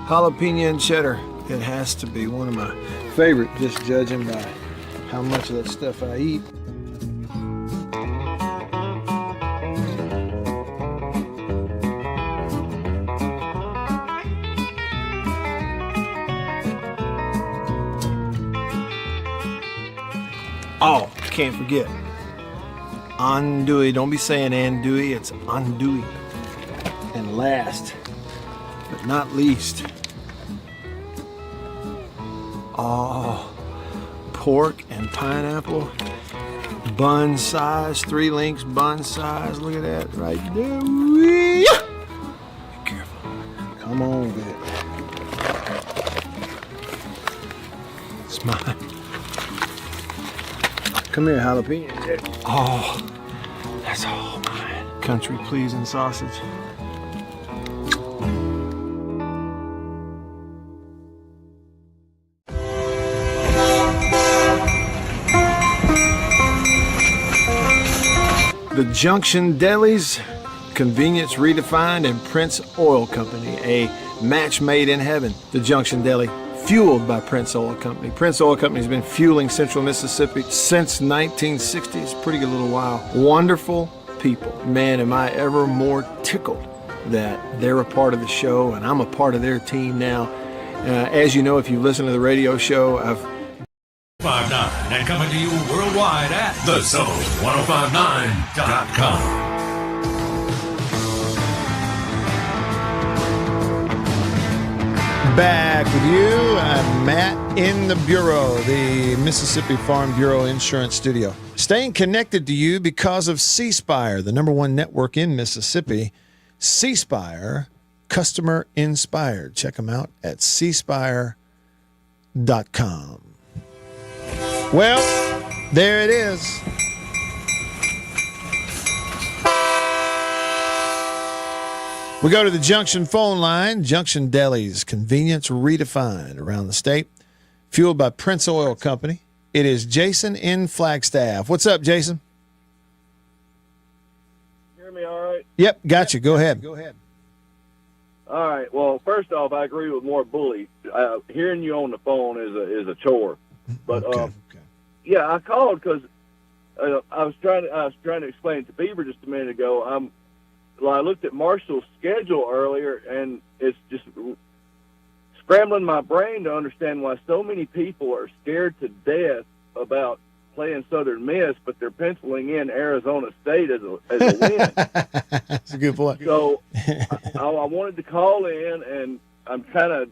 S9: Jalapeno and cheddar. It has to be one of my favorite, just judging by how much of that stuff I eat. Oh, can't forget. Andouille. Don't be saying andouille. It's andouille. And last, but not least, pork and pineapple. Bun size, 3 links bun size. Look at that right there. Be careful. Come on with it. It's mine. Come here, jalapeno. Oh, that's all mine. Country pleasing sausage. The Junction Delis, Convenience Redefined, and Prince Oil Company, a match made in heaven. The Junction Deli, fueled by Prince Oil Company. Prince Oil Company has been fueling Central Mississippi since 1960. It's a pretty good little while. Wonderful people. Man, am I ever more tickled that they're a part of the show and I'm a part of their team now. As you know, if you listen to the radio show, I've
S10: 1059 and coming to you worldwide at thezone1059.com.
S1: Back with you. I'm Matt in the Bureau, the Mississippi Farm Bureau Insurance Studio. Staying connected to you because of C-Spire, the #1 network in Mississippi. C-Spire, customer inspired. Check them out at cspire.com. Well, there it is. We go to the Junction phone line. Junction Delis, convenience redefined around the state. Fueled by Prince Oil Company. It is Jason in Flagstaff. What's up, Jason?
S3: Hear me all right?
S1: Yep, got you. Go ahead.
S3: All right. Well, first off, I agree with more bully. Hearing you on the phone is a chore. But yeah, I called because I was trying to explain to Beaver just a minute ago. I looked at Marshall's schedule earlier, and it's just scrambling my brain to understand why so many people are scared to death about playing Southern Miss, but they're penciling in Arizona State as a win.
S1: That's a good point.
S3: So I wanted to call in, and I'm kind of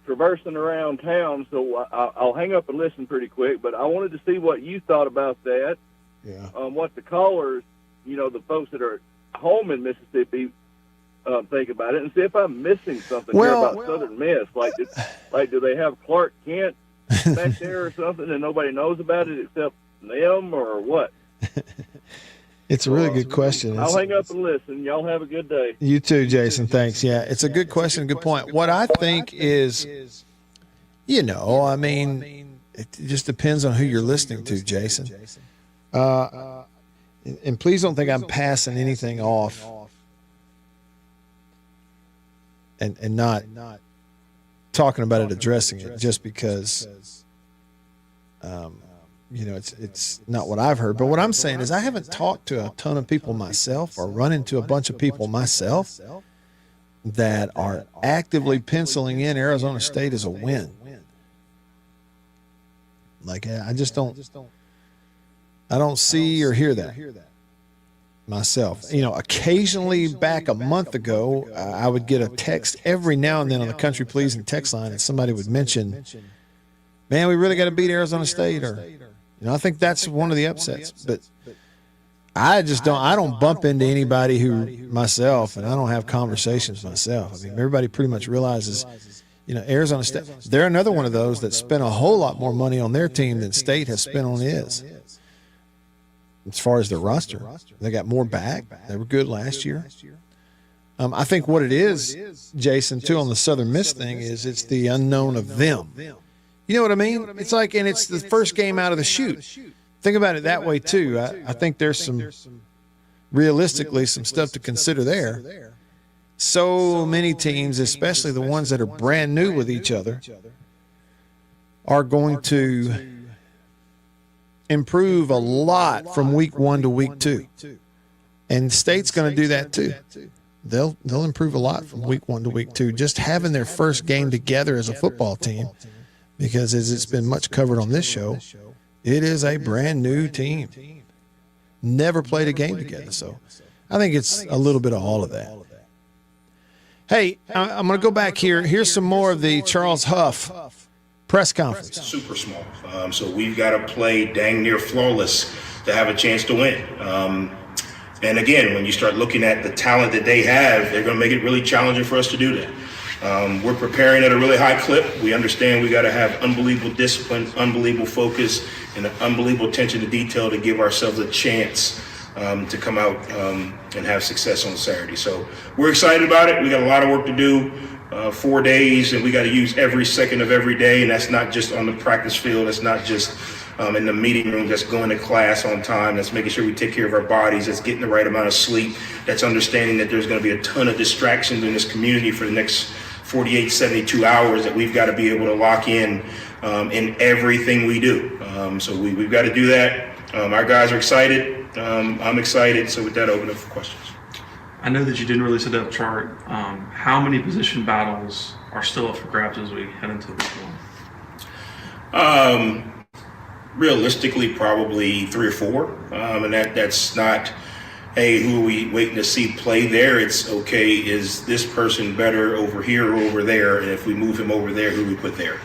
S3: traversing around town, so I'll hang up and listen pretty quick. But I wanted to see what you thought about that.
S1: Yeah.
S3: What the callers, the folks that are home in Mississippi, think about it, and see if I'm missing something here about Southern Miss. Like do they have Clark Kent back there or something, and nobody knows about it except them, or what?
S1: It's a really good question.
S3: I'll hang up and listen. Y'all have a good day.
S1: You too, Jason. Thanks. Yeah, it's a good question, good point. What I think is, it just depends on who you're listening to, Jason. And please don't think I'm passing anything off and not talking about it, addressing it, just because it's not what I've heard. But what I'm saying is I haven't talked to a ton of people myself or run into a bunch of people myself that are actively penciling in Arizona State as a win. Like, I just don't see or hear that myself. Occasionally back a month ago, I would get a text every now and then on the Country Pleasing text line, and somebody would mention, man, we really got to beat Arizona State, or I think that's one of the upsets. But I don't bump into anybody myself, and I don't have conversations myself. I mean, everybody pretty much realizes, Arizona State, they're another one of those that spent a whole lot more money on their team than State has spent on his. As far as their roster, they got more back. They were good last year. I think what it is, Jason, too, on the Southern Miss thing is it's the unknown of them. You know what I mean? It's like, and it's the first game out of the chute. Think about it that way, too. I think there's realistically some stuff to consider there. So many teams, especially the ones that are brand new with each other, are going to improve a lot from week 1 to week 2. And State's going to do that, too. They'll improve a lot from week 1 to week 2, just having their first game together as a football team. Because as it's been much covered on this show, It is a brand new team. Never played a game together. So I think it's a little bit of all of that. Hey, I'm going to go back here. Here's some more of the Charles Huff press conference.
S11: Super small. So we've got to play dang near flawless to have a chance to win. And again, when you start looking at the talent that they have, they're going to make it really challenging for us to do that. We're preparing at a really high clip. We understand we got to have unbelievable discipline, unbelievable focus, and an unbelievable attention to detail to give ourselves a chance to come out and have success on Saturday. So we're excited about it. We got a lot of work to do, 4 days, and we got to use every second of every day. And that's not just on the practice field. That's not just in the meeting room. That's going to class on time. That's making sure we take care of our bodies. That's getting the right amount of sleep. That's understanding that there's going to be a ton of distractions in this community for the next 48, 72 hours that we've got to be able to lock in everything we do. So we've got to do that. Our guys are excited. I'm excited. So with that, open up for questions.
S4: I know that you didn't release a depth chart. How many position battles are still up for grabs as we head into week one?
S11: Realistically, probably 3 or 4. And that's not, hey, who are we waiting to see play there? It's, okay, is this person better over here or over there? And if we move him over there, who do we put there?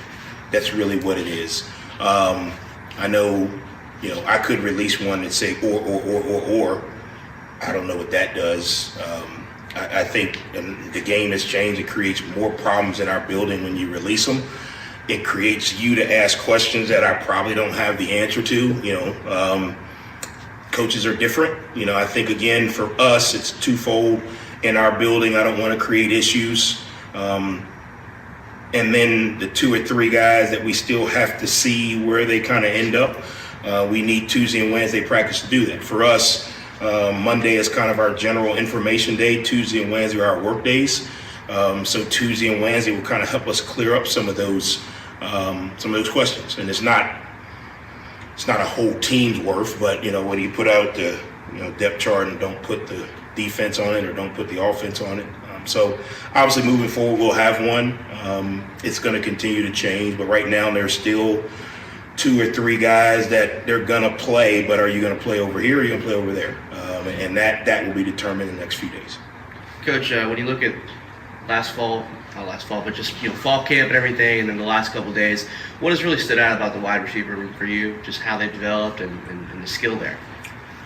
S11: That's really what it is. I know, I could release one that say or. I don't know what that does. I think the game has changed. It creates more problems in our building when you release them. It creates you to ask questions that I probably don't have the answer to. Coaches are different. I think, again, for us, it's twofold in our building. I don't want to create issues. And then the 2 or 3 guys that we still have to see where they kind of end up. We need Tuesday and Wednesday practice to do that. For us, Monday is kind of our general information day. Tuesday and Wednesday are our work days. So Tuesday and Wednesday will kind of help us clear up some of those questions. And it's not a whole team's worth, but when you put out the depth chart and don't put the defense on it or don't put the offense on it. So obviously moving forward, we'll have one. It's going to continue to change, but right now there's still 2 or 3 guys that they're going to play, but are you going to play over here or are you going to play over there? And that will be determined in the next few days.
S7: Coach, when you look at but just fall camp and everything, and then the last couple of days, what has really stood out about the wide receiver room for you, just how they've developed and the skill there?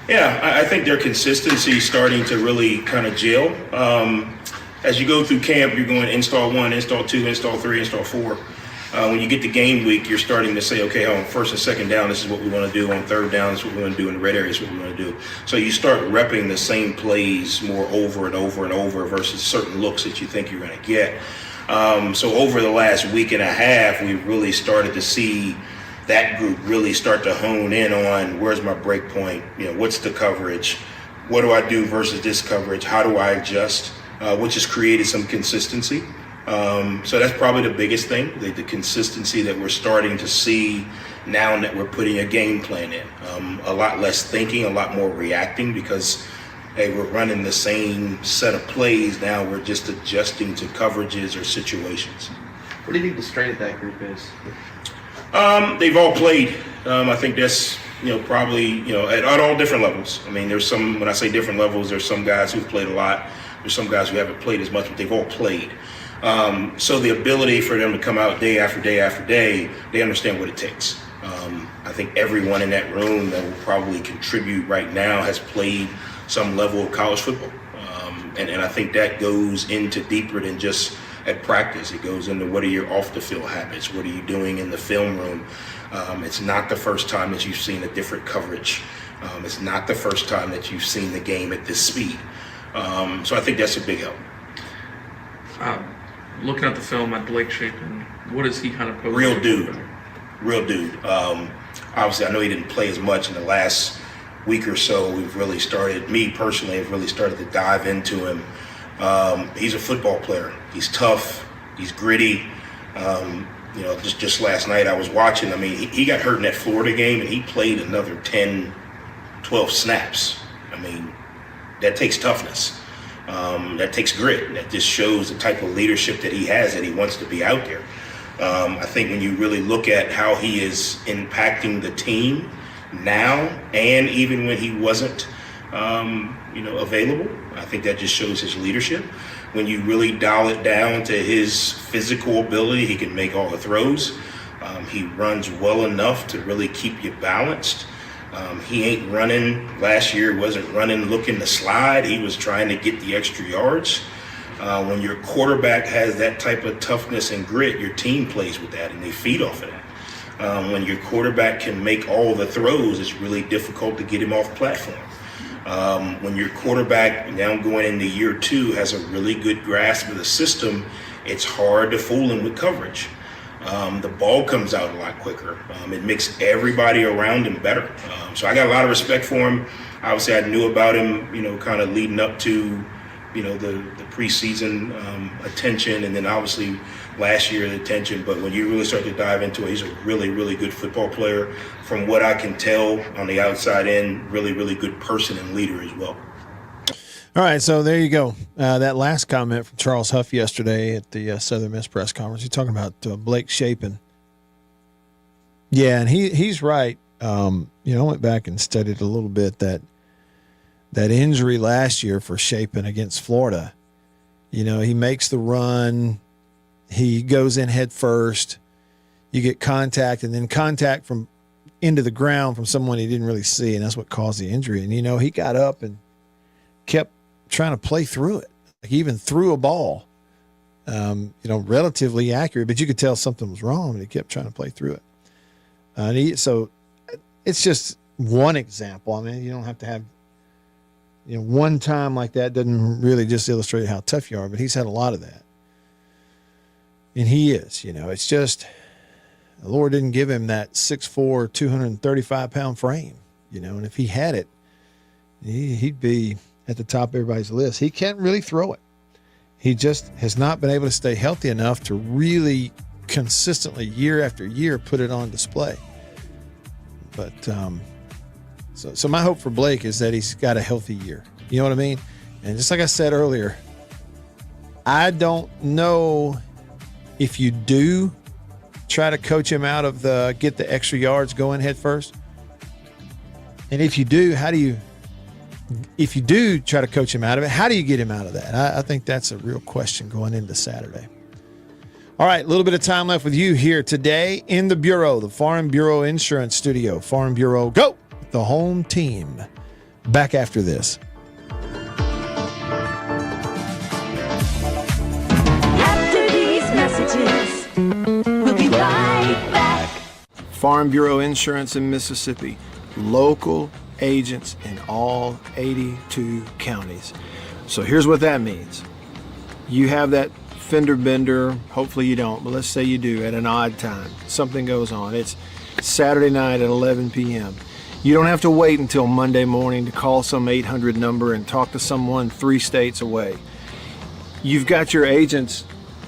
S11: Yeah, I think their consistency is starting to really kind of gel. As you go through camp, you're going install 1, install 2, install 3, install 4. When you get to game week, you're starting to say, okay, on first and second down, this is what we want to do. On third down, this is what we want to do. In the red area, this is what we want to do. So you start repping the same plays more over and over and over versus certain looks that you think you're going to get. So over the last week and a half, we've really started to see that group really start to hone in on where's my break point, what's the coverage, what do I do versus this coverage, how do I adjust, which has created some consistency. So that's probably the biggest thing, the consistency that we're starting to see now that we're putting a game plan in. A lot less thinking, a lot more reacting because, hey, we're running the same set of plays now. We're just adjusting to coverages or situations.
S7: What do you think the strength of that group is?
S11: They've all played. I think that's, probably, at all different levels. I mean, there's some, when I say different levels, there's some guys who've played a lot. There's some guys who haven't played as much, but they've all played. So the ability for them to come out day after day after day, they understand what it takes. I think everyone in that room that will probably contribute right now has played some level of college football. And I think that goes into deeper than just at practice. It goes into what are your off the field habits? What are you doing in the film room? It's not the first time that you've seen a different coverage. It's not the first time that you've seen the game at this speed. So I think that's a big help.
S4: Looking at the film at Blake Shapen, what is he kind of posing?
S11: Real dude. Obviously, I know he didn't play as much in the last week or so. We've really started, me personally, have really started to dive into him. He's a football player. He's tough. He's gritty. Just last night I was watching. I mean, he got hurt in that Florida game, and he played another 10, 12 snaps. I mean, that takes toughness. That takes grit. That just shows the type of leadership that he has, that he wants to be out there. I think when you really look at how he is impacting the team now, and even when he wasn't, available, I think that just shows his leadership. When you really dial it down to his physical ability, he can make all the throws. He runs well enough to really keep you balanced. He ain't running. Last year wasn't running looking to slide. He was trying to get the extra yards. When your quarterback has that type of toughness and grit, your team plays with that and they feed off of that. When your quarterback can make all the throws, it's really difficult to get him off platform. When your quarterback, now going into year 2, has a really good grasp of the system, it's hard to fool him with coverage. The ball comes out a lot quicker. It makes everybody around him better. So I got a lot of respect for him. Obviously, I knew about him, kind of leading up to, the preseason attention, and then obviously last year's attention. But when you really start to dive into it, he's a really, really good football player. From what I can tell on the outside in, really, really good person and leader as well.
S1: All right, so there you go. That last comment from Charles Huff yesterday at the Southern Miss press conference, he's talking about Blake Shapen. Yeah, and he's right. I went back and studied a little bit that injury last year for Shapen against Florida. He makes the run, he goes in head first, you get contact, and then contact from into the ground from someone he didn't really see, and that's what caused the injury. And he got up and kept trying to play through it. Like, he even threw a ball, relatively accurate, but you could tell something was wrong, and he kept trying to play through it. So it's just one example. I mean, you don't have to have, one time like that doesn't really just illustrate how tough you are, but he's had a lot of that. And he is, it's just the Lord didn't give him that 6'4", 235-pound frame, and if he had it, he'd be at the top of everybody's list. He can't really throw it. He just has not been able to stay healthy enough to really consistently, year after year, put it on display. But so my hope for Blake is that he's got a healthy year. You know what I mean? And just like I said earlier, I don't know if you do try to coach him out of get the extra yards going head first. And if you do, if you do try to coach him out of it, how do you get him out of that? I think that's a real question going into Saturday. All right, a little bit of time left with you here today in the Bureau, the Farm Bureau Insurance Studio. Farm Bureau, go! The home team. Back after this.
S5: After these messages, we'll be right back.
S9: Farm Bureau Insurance in Mississippi. Local agents in all 82 counties. So here's what that means. You have that fender bender, hopefully you don't, but let's say you do at an odd time. Something goes on. It's Saturday night at 11 p.m. You don't have to wait until Monday morning to call some 800 number and talk to someone 3 states away. You've got your agent's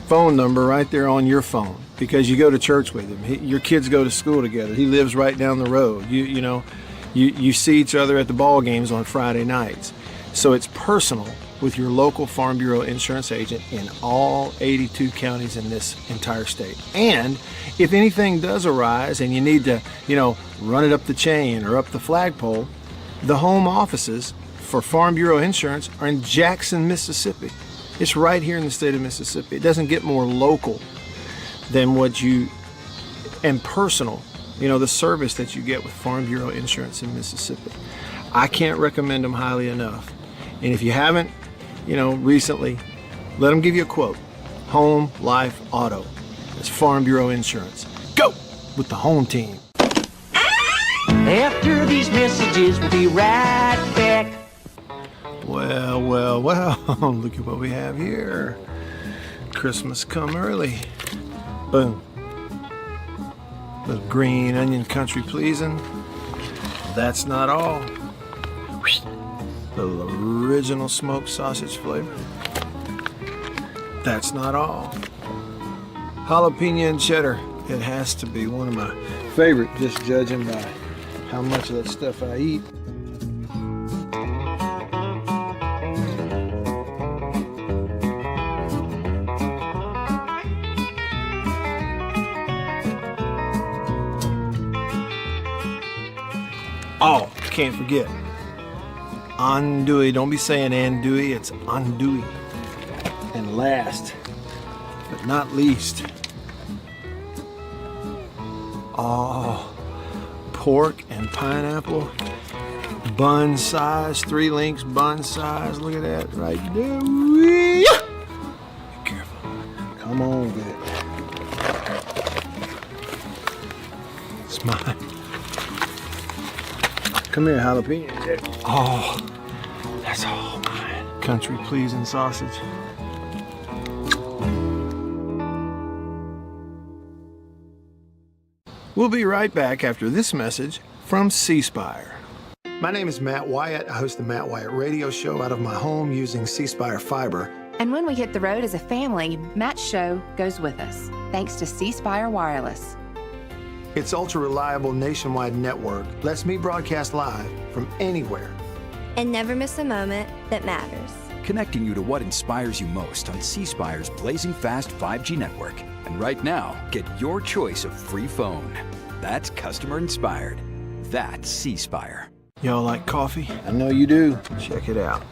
S9: phone number right there on your phone because you go to church with him. Your kids go to school together. He lives right down the road. You see each other at the ball games on Friday nights. So it's personal with your local Farm Bureau insurance agent in all 82 counties in this entire state. And if anything does arise and you need to, run it up the chain or up the flagpole, the home offices for Farm Bureau Insurance are in Jackson, Mississippi. It's right here in the state of Mississippi. It doesn't get more local than and personal, the service that you get with Farm Bureau Insurance in Mississippi. I can't recommend them highly enough. And if you haven't, recently, let them give you a quote. Home, life, auto. That's Farm Bureau Insurance. Go with the home team.
S6: After these messages, we'll be right back.
S9: Well, look at what we have here. Christmas come early. Boom. Little green onion country pleasing. That's not all. Little original smoked sausage flavor. That's not all. Jalapeno and cheddar. It has to be one of my favorite, just judging by how much of that stuff I eat. Oh, can't forget. Andouille. Don't be saying andouille, it's andouille. And last, but not least, pork and pineapple. Bun size, 3 links bun size. Look at that right there. Whee! Be careful. Come on, get it. It's mine. Come here, jalapeno. Oh, that's all mine. Country pleasing sausage. We'll be right back after this message from C Spire. My name is Matt Wyatt. I host the Matt Wyatt radio show out of my home using C Spire fiber.
S8: And when we hit the road as a family, Matt's show goes with us, thanks to C Spire Wireless.
S9: Its ultra-reliable nationwide network lets me broadcast live from anywhere.
S12: And never miss a moment that matters.
S23: Connecting you to what inspires you most on C Spire's blazing fast 5G network. And right now, get your choice of free phone. That's customer inspired. That's C Spire.
S9: Y'all like coffee? I know you do. Check it out.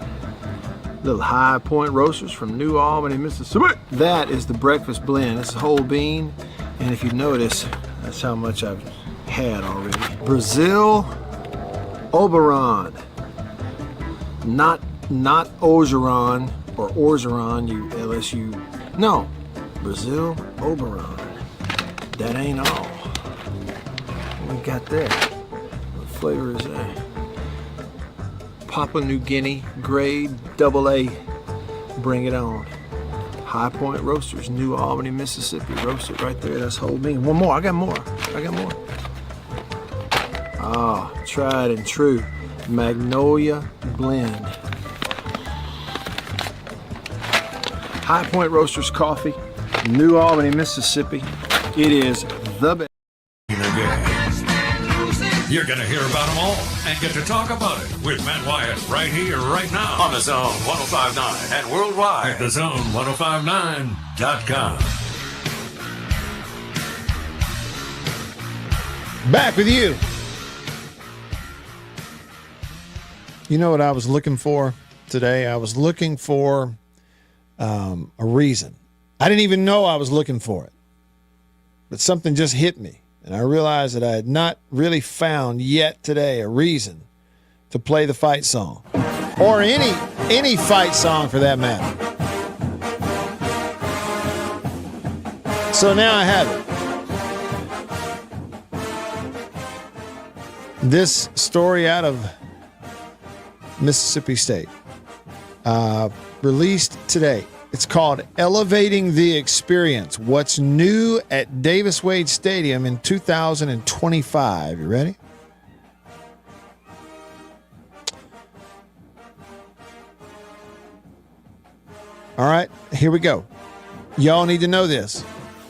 S9: Little High Point Roasters from New Albany, Mississippi. That is the breakfast blend. It's a whole bean. And if you notice, that's how much I've had already. Brazil Oberon. Not Orgeron or Orgeron, you LSU. No, Brazil Oberon. That ain't all. We got that. What flavor is that? Papua New Guinea grade AA. Bring it on. High Point Roasters, New Albany, Mississippi. Roast it right there. That's whole bean. One more. I got more. Ah, tried and true. Magnolia blend. High Point Roasters coffee, New Albany, Mississippi. It is the best.
S10: You're going to hear about them all and get to talk about it with Matt Wyatt right here, right now on the Zone 105.9 and worldwide at thezone1059.com.
S1: Back with you. You know what I was looking for today? I was looking for a reason. I didn't even know I was looking for it, but something just hit me. And I realized that I had not really found yet today a reason to play the fight song, or any fight song for that matter. So now I have it. This story out of Mississippi State, released today. It's called Elevating the Experience. What's new at Davis Wade Stadium in 2025? You ready? All right, here we go. Y'all need to know this.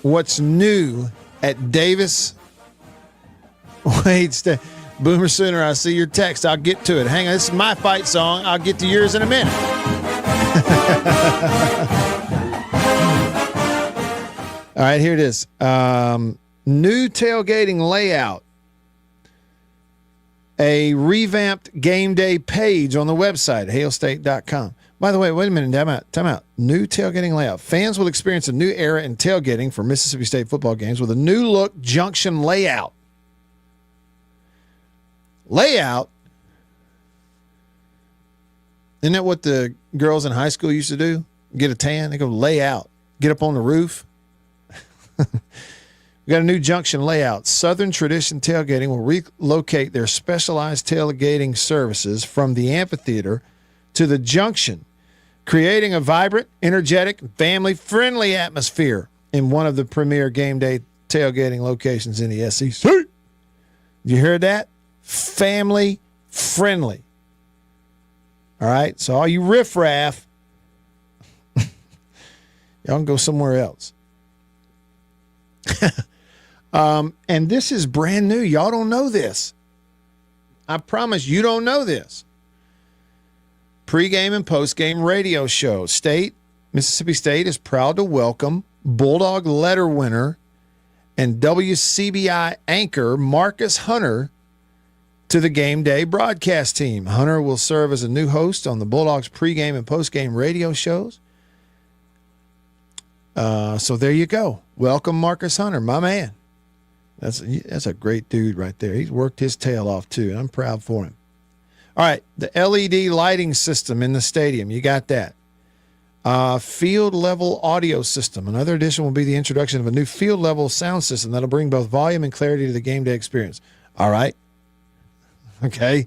S1: What's new at Davis Wade Stadium? Boomer Sooner, I see your text. I'll get to it. Hang on, this is my fight song. I'll get to yours in a minute. All right, here it is. New tailgating layout. A revamped game day page on the website, hailstate.com. By the way, wait a minute. Time out. New tailgating layout. Fans will experience a new era in tailgating for Mississippi State football games with a new look junction layout. Layout? Isn't that what the girls in high school used to do? Get a tan? They go lay out. Get up on the roof. We got a new junction layout. Southern Tradition Tailgating will relocate their specialized tailgating services from the amphitheater to the junction, creating a vibrant, energetic, family-friendly atmosphere in one of the premier game day tailgating locations in the SEC. You heard that? Family-friendly. All right? So all you riffraff, y'all can go somewhere else. And this is brand new. Y'all don't know this. I promise you don't know this. Pre-game and post-game radio show. Mississippi State is proud to welcome Bulldog letter winner and WCBI anchor Marcus Hunter to the game day broadcast team. Hunter will serve as a new host on the Bulldogs pregame and postgame radio shows. So there you go. Welcome, Marcus Hunter, my man. That's a great dude right there. He's worked his tail off too, and I'm proud for him. All right, the LED lighting system in the stadium. You got that. Field level audio system. Another addition will be the introduction of a new field level sound system that'll bring both volume and clarity to the game day experience. All right. Okay.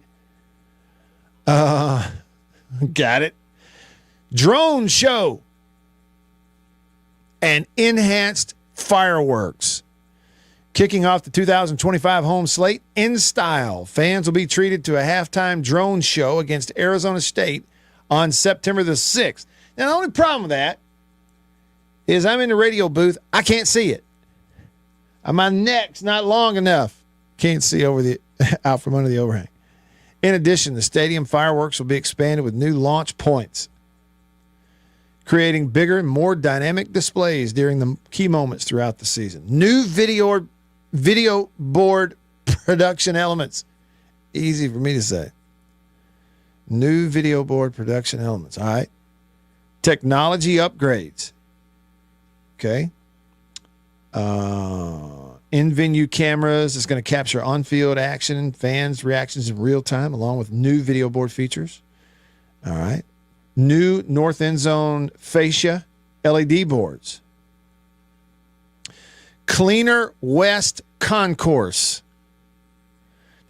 S1: Got it. Drone show and enhanced fireworks. Kicking off the 2025 home slate in style, fans will be treated to a halftime drone show against Arizona State on September the 6th. Now, the only problem with that is I'm in the radio booth. I can't see it. My neck's not long enough. Can't see out from under the overhang. In addition, the stadium fireworks will be expanded with new launch points, creating bigger and more dynamic displays during the key moments throughout the season. New video board production elements. Easy for me to say. New video board production elements. All right. Technology upgrades. Okay. In-venue cameras is going to capture on-field action and fans' reactions in real time, along with new video board features. All right. New north end zone fascia LED boards. Cleaner West Concourse.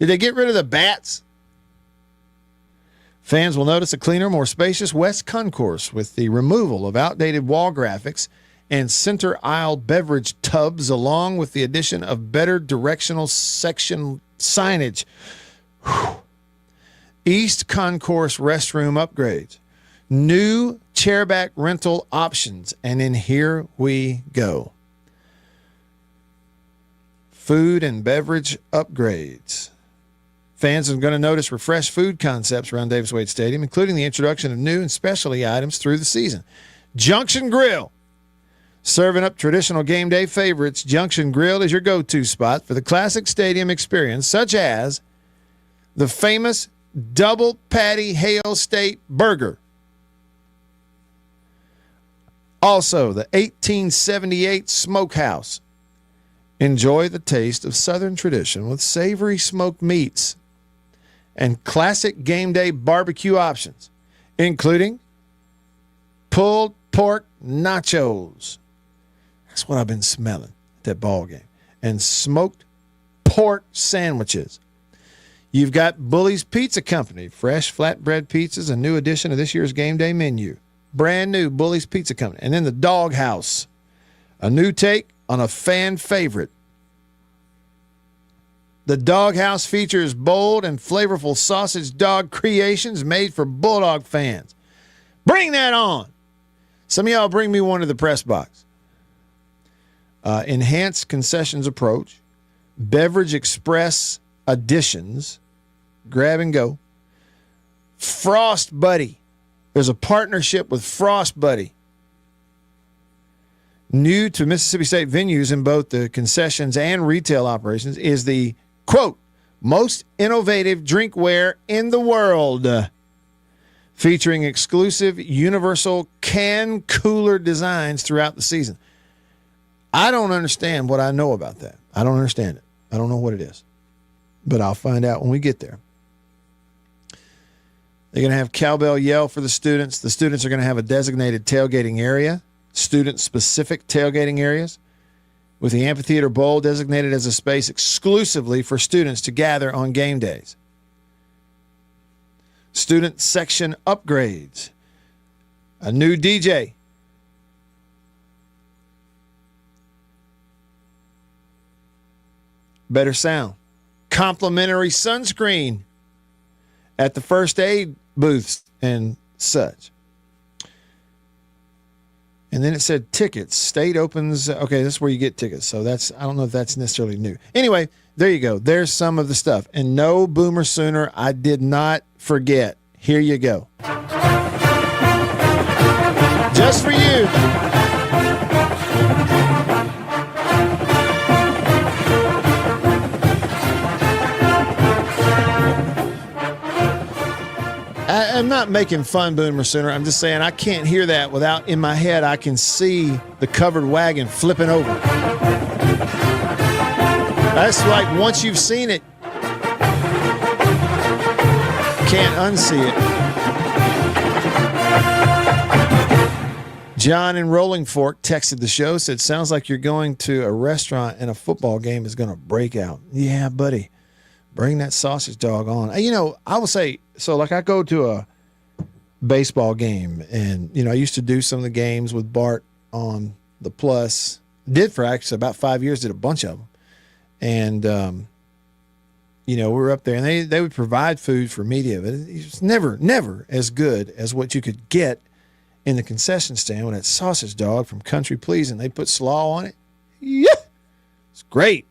S1: Did they get rid of the bats? Fans will notice a cleaner, more spacious West Concourse with the removal of outdated wall graphics and center aisle beverage tubs, along with the addition of better directional section signage. Whew. East Concourse restroom upgrades. New chairback rental options. And then here we go. Food and beverage upgrades. Fans are going to notice refreshed food concepts around Davis Wade Stadium, including the introduction of new and specialty items through the season. Junction Grill. Serving up traditional game day favorites, Junction Grill is your go-to spot for the classic stadium experience, such as the famous double patty Hail State burger. Also, the 1878 Smokehouse. Enjoy the taste of Southern tradition with savory smoked meats and classic game day barbecue options, including pulled pork nachos. That's what I've been smelling at that ball game. And smoked pork sandwiches. You've got Bully's Pizza Company, fresh flatbread pizzas, a new addition to this year's game day menu. Brand new Bully's Pizza Company. And then the Dog House, a new take on a fan favorite. The Dog House features bold and flavorful sausage dog creations made for Bulldog fans. Bring that on. Some of y'all bring me one to the press box. Enhanced concessions approach. Beverage Express additions. Grab and go. Frost Buddy. There's a partnership with Frost Buddy. New to Mississippi State venues in both the concessions and retail operations is the, quote, most innovative drinkware in the world, featuring exclusive universal can cooler designs throughout the season. I don't understand what I know about that. I don't understand it. I don't know what it is, but I'll find out when we get there. They're going to have cowbell yell for the students. The students are going to have a designated tailgating area, student-specific tailgating areas, with the amphitheater bowl designated as a space exclusively for students to gather on game days. Student section upgrades. A new DJ. Better sound. Complimentary sunscreen at the first aid booths and such. And then it said tickets. State opens. Okay, this is where you get tickets. So I don't know if that's necessarily new. Anyway, there you go. There's some of the stuff. And no, Boomer Sooner, I did not forget. Here you go. Just for you. I'm not making fun, Boomer Sooner. I'm just saying I can't hear that without, in my head, I can see the covered wagon flipping over. That's like once you've seen it, can't unsee it. John in Rolling Fork texted the show, said, sounds like you're going to a restaurant and a football game is going to break out. Yeah, buddy. Bring that sausage dog on. You know, I will say, so like I go to a baseball game and, you know, I used to do some of the games with Bart on the Plus. Did for actually about 5 years, did a bunch of them. And, you know, we were up there and they would provide food for media, but it's never as good as what you could get in the concession stand with that sausage dog from Country Pleasing. They put slaw on it. Yeah, it's great.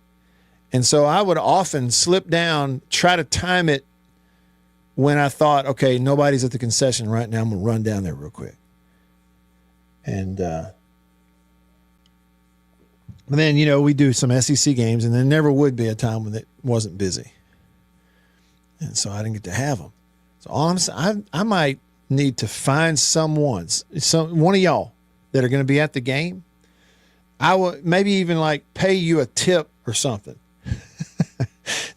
S1: And so I would often slip down, try to time it when I thought, okay, nobody's at the concession right now. I'm going to run down there real quick. And then, you know, we do some SEC games, and there never would be a time when it wasn't busy. And so I didn't get to have them. So all I'm saying, I might need to find one of y'all that are going to be at the game. I would maybe even like pay you a tip or something.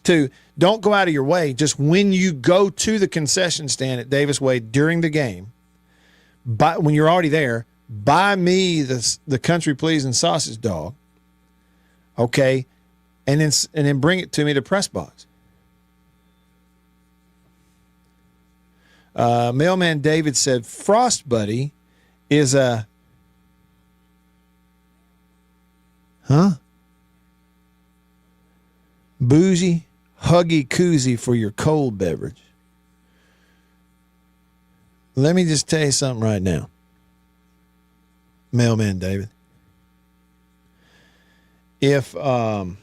S1: To don't go out of your way. Just when you go to the concession stand at Davis Wade during the game, when you're already there, buy me the Country Pleasing sausage dog. Okay, and then bring it to me to press box. Mailman David said Frost Buddy is a bougie huggy koozie for your cold beverage. Let me just tell you something right now, Mailman David. If Billy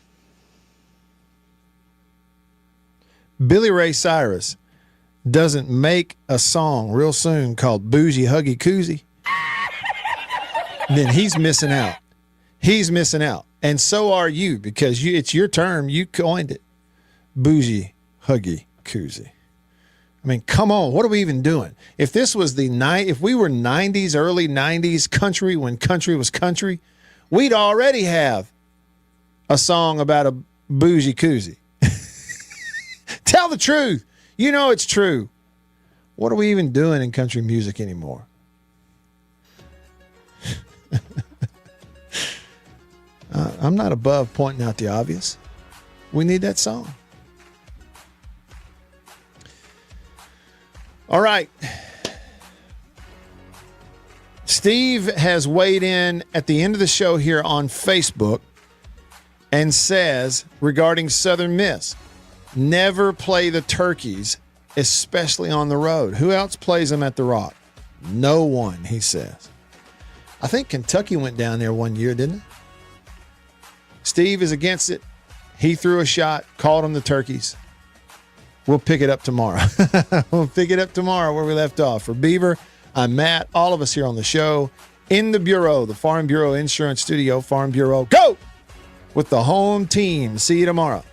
S1: Ray Cyrus doesn't make a song real soon called Bougie Huggy Koozie, then he's missing out. He's missing out. And so are you, because it's your term. You coined it. Bougie Huggy Koozie. I mean, come on. What are we even doing? If this was if we were 90s, early 90s country, when country was country, we'd already have a song about a bougie koozie. Tell the truth. You know it's true. What are we even doing in country music anymore? I'm not above pointing out the obvious. We need that song. All right. Steve has weighed in at the end of the show here on Facebook and says, regarding Southern Miss, never play the Turkeys, especially on the road. Who else plays them at the Rock? No one, he says. I think Kentucky went down there one year, didn't it? Steve is against it. He threw a shot, called them the Turkeys. We'll pick it up tomorrow. We'll pick it up tomorrow where we left off. For Beaver, I'm Matt. All of us here on the show. In the Bureau, the Farm Bureau Insurance Studio. Farm Bureau, go! With the home team. See you tomorrow.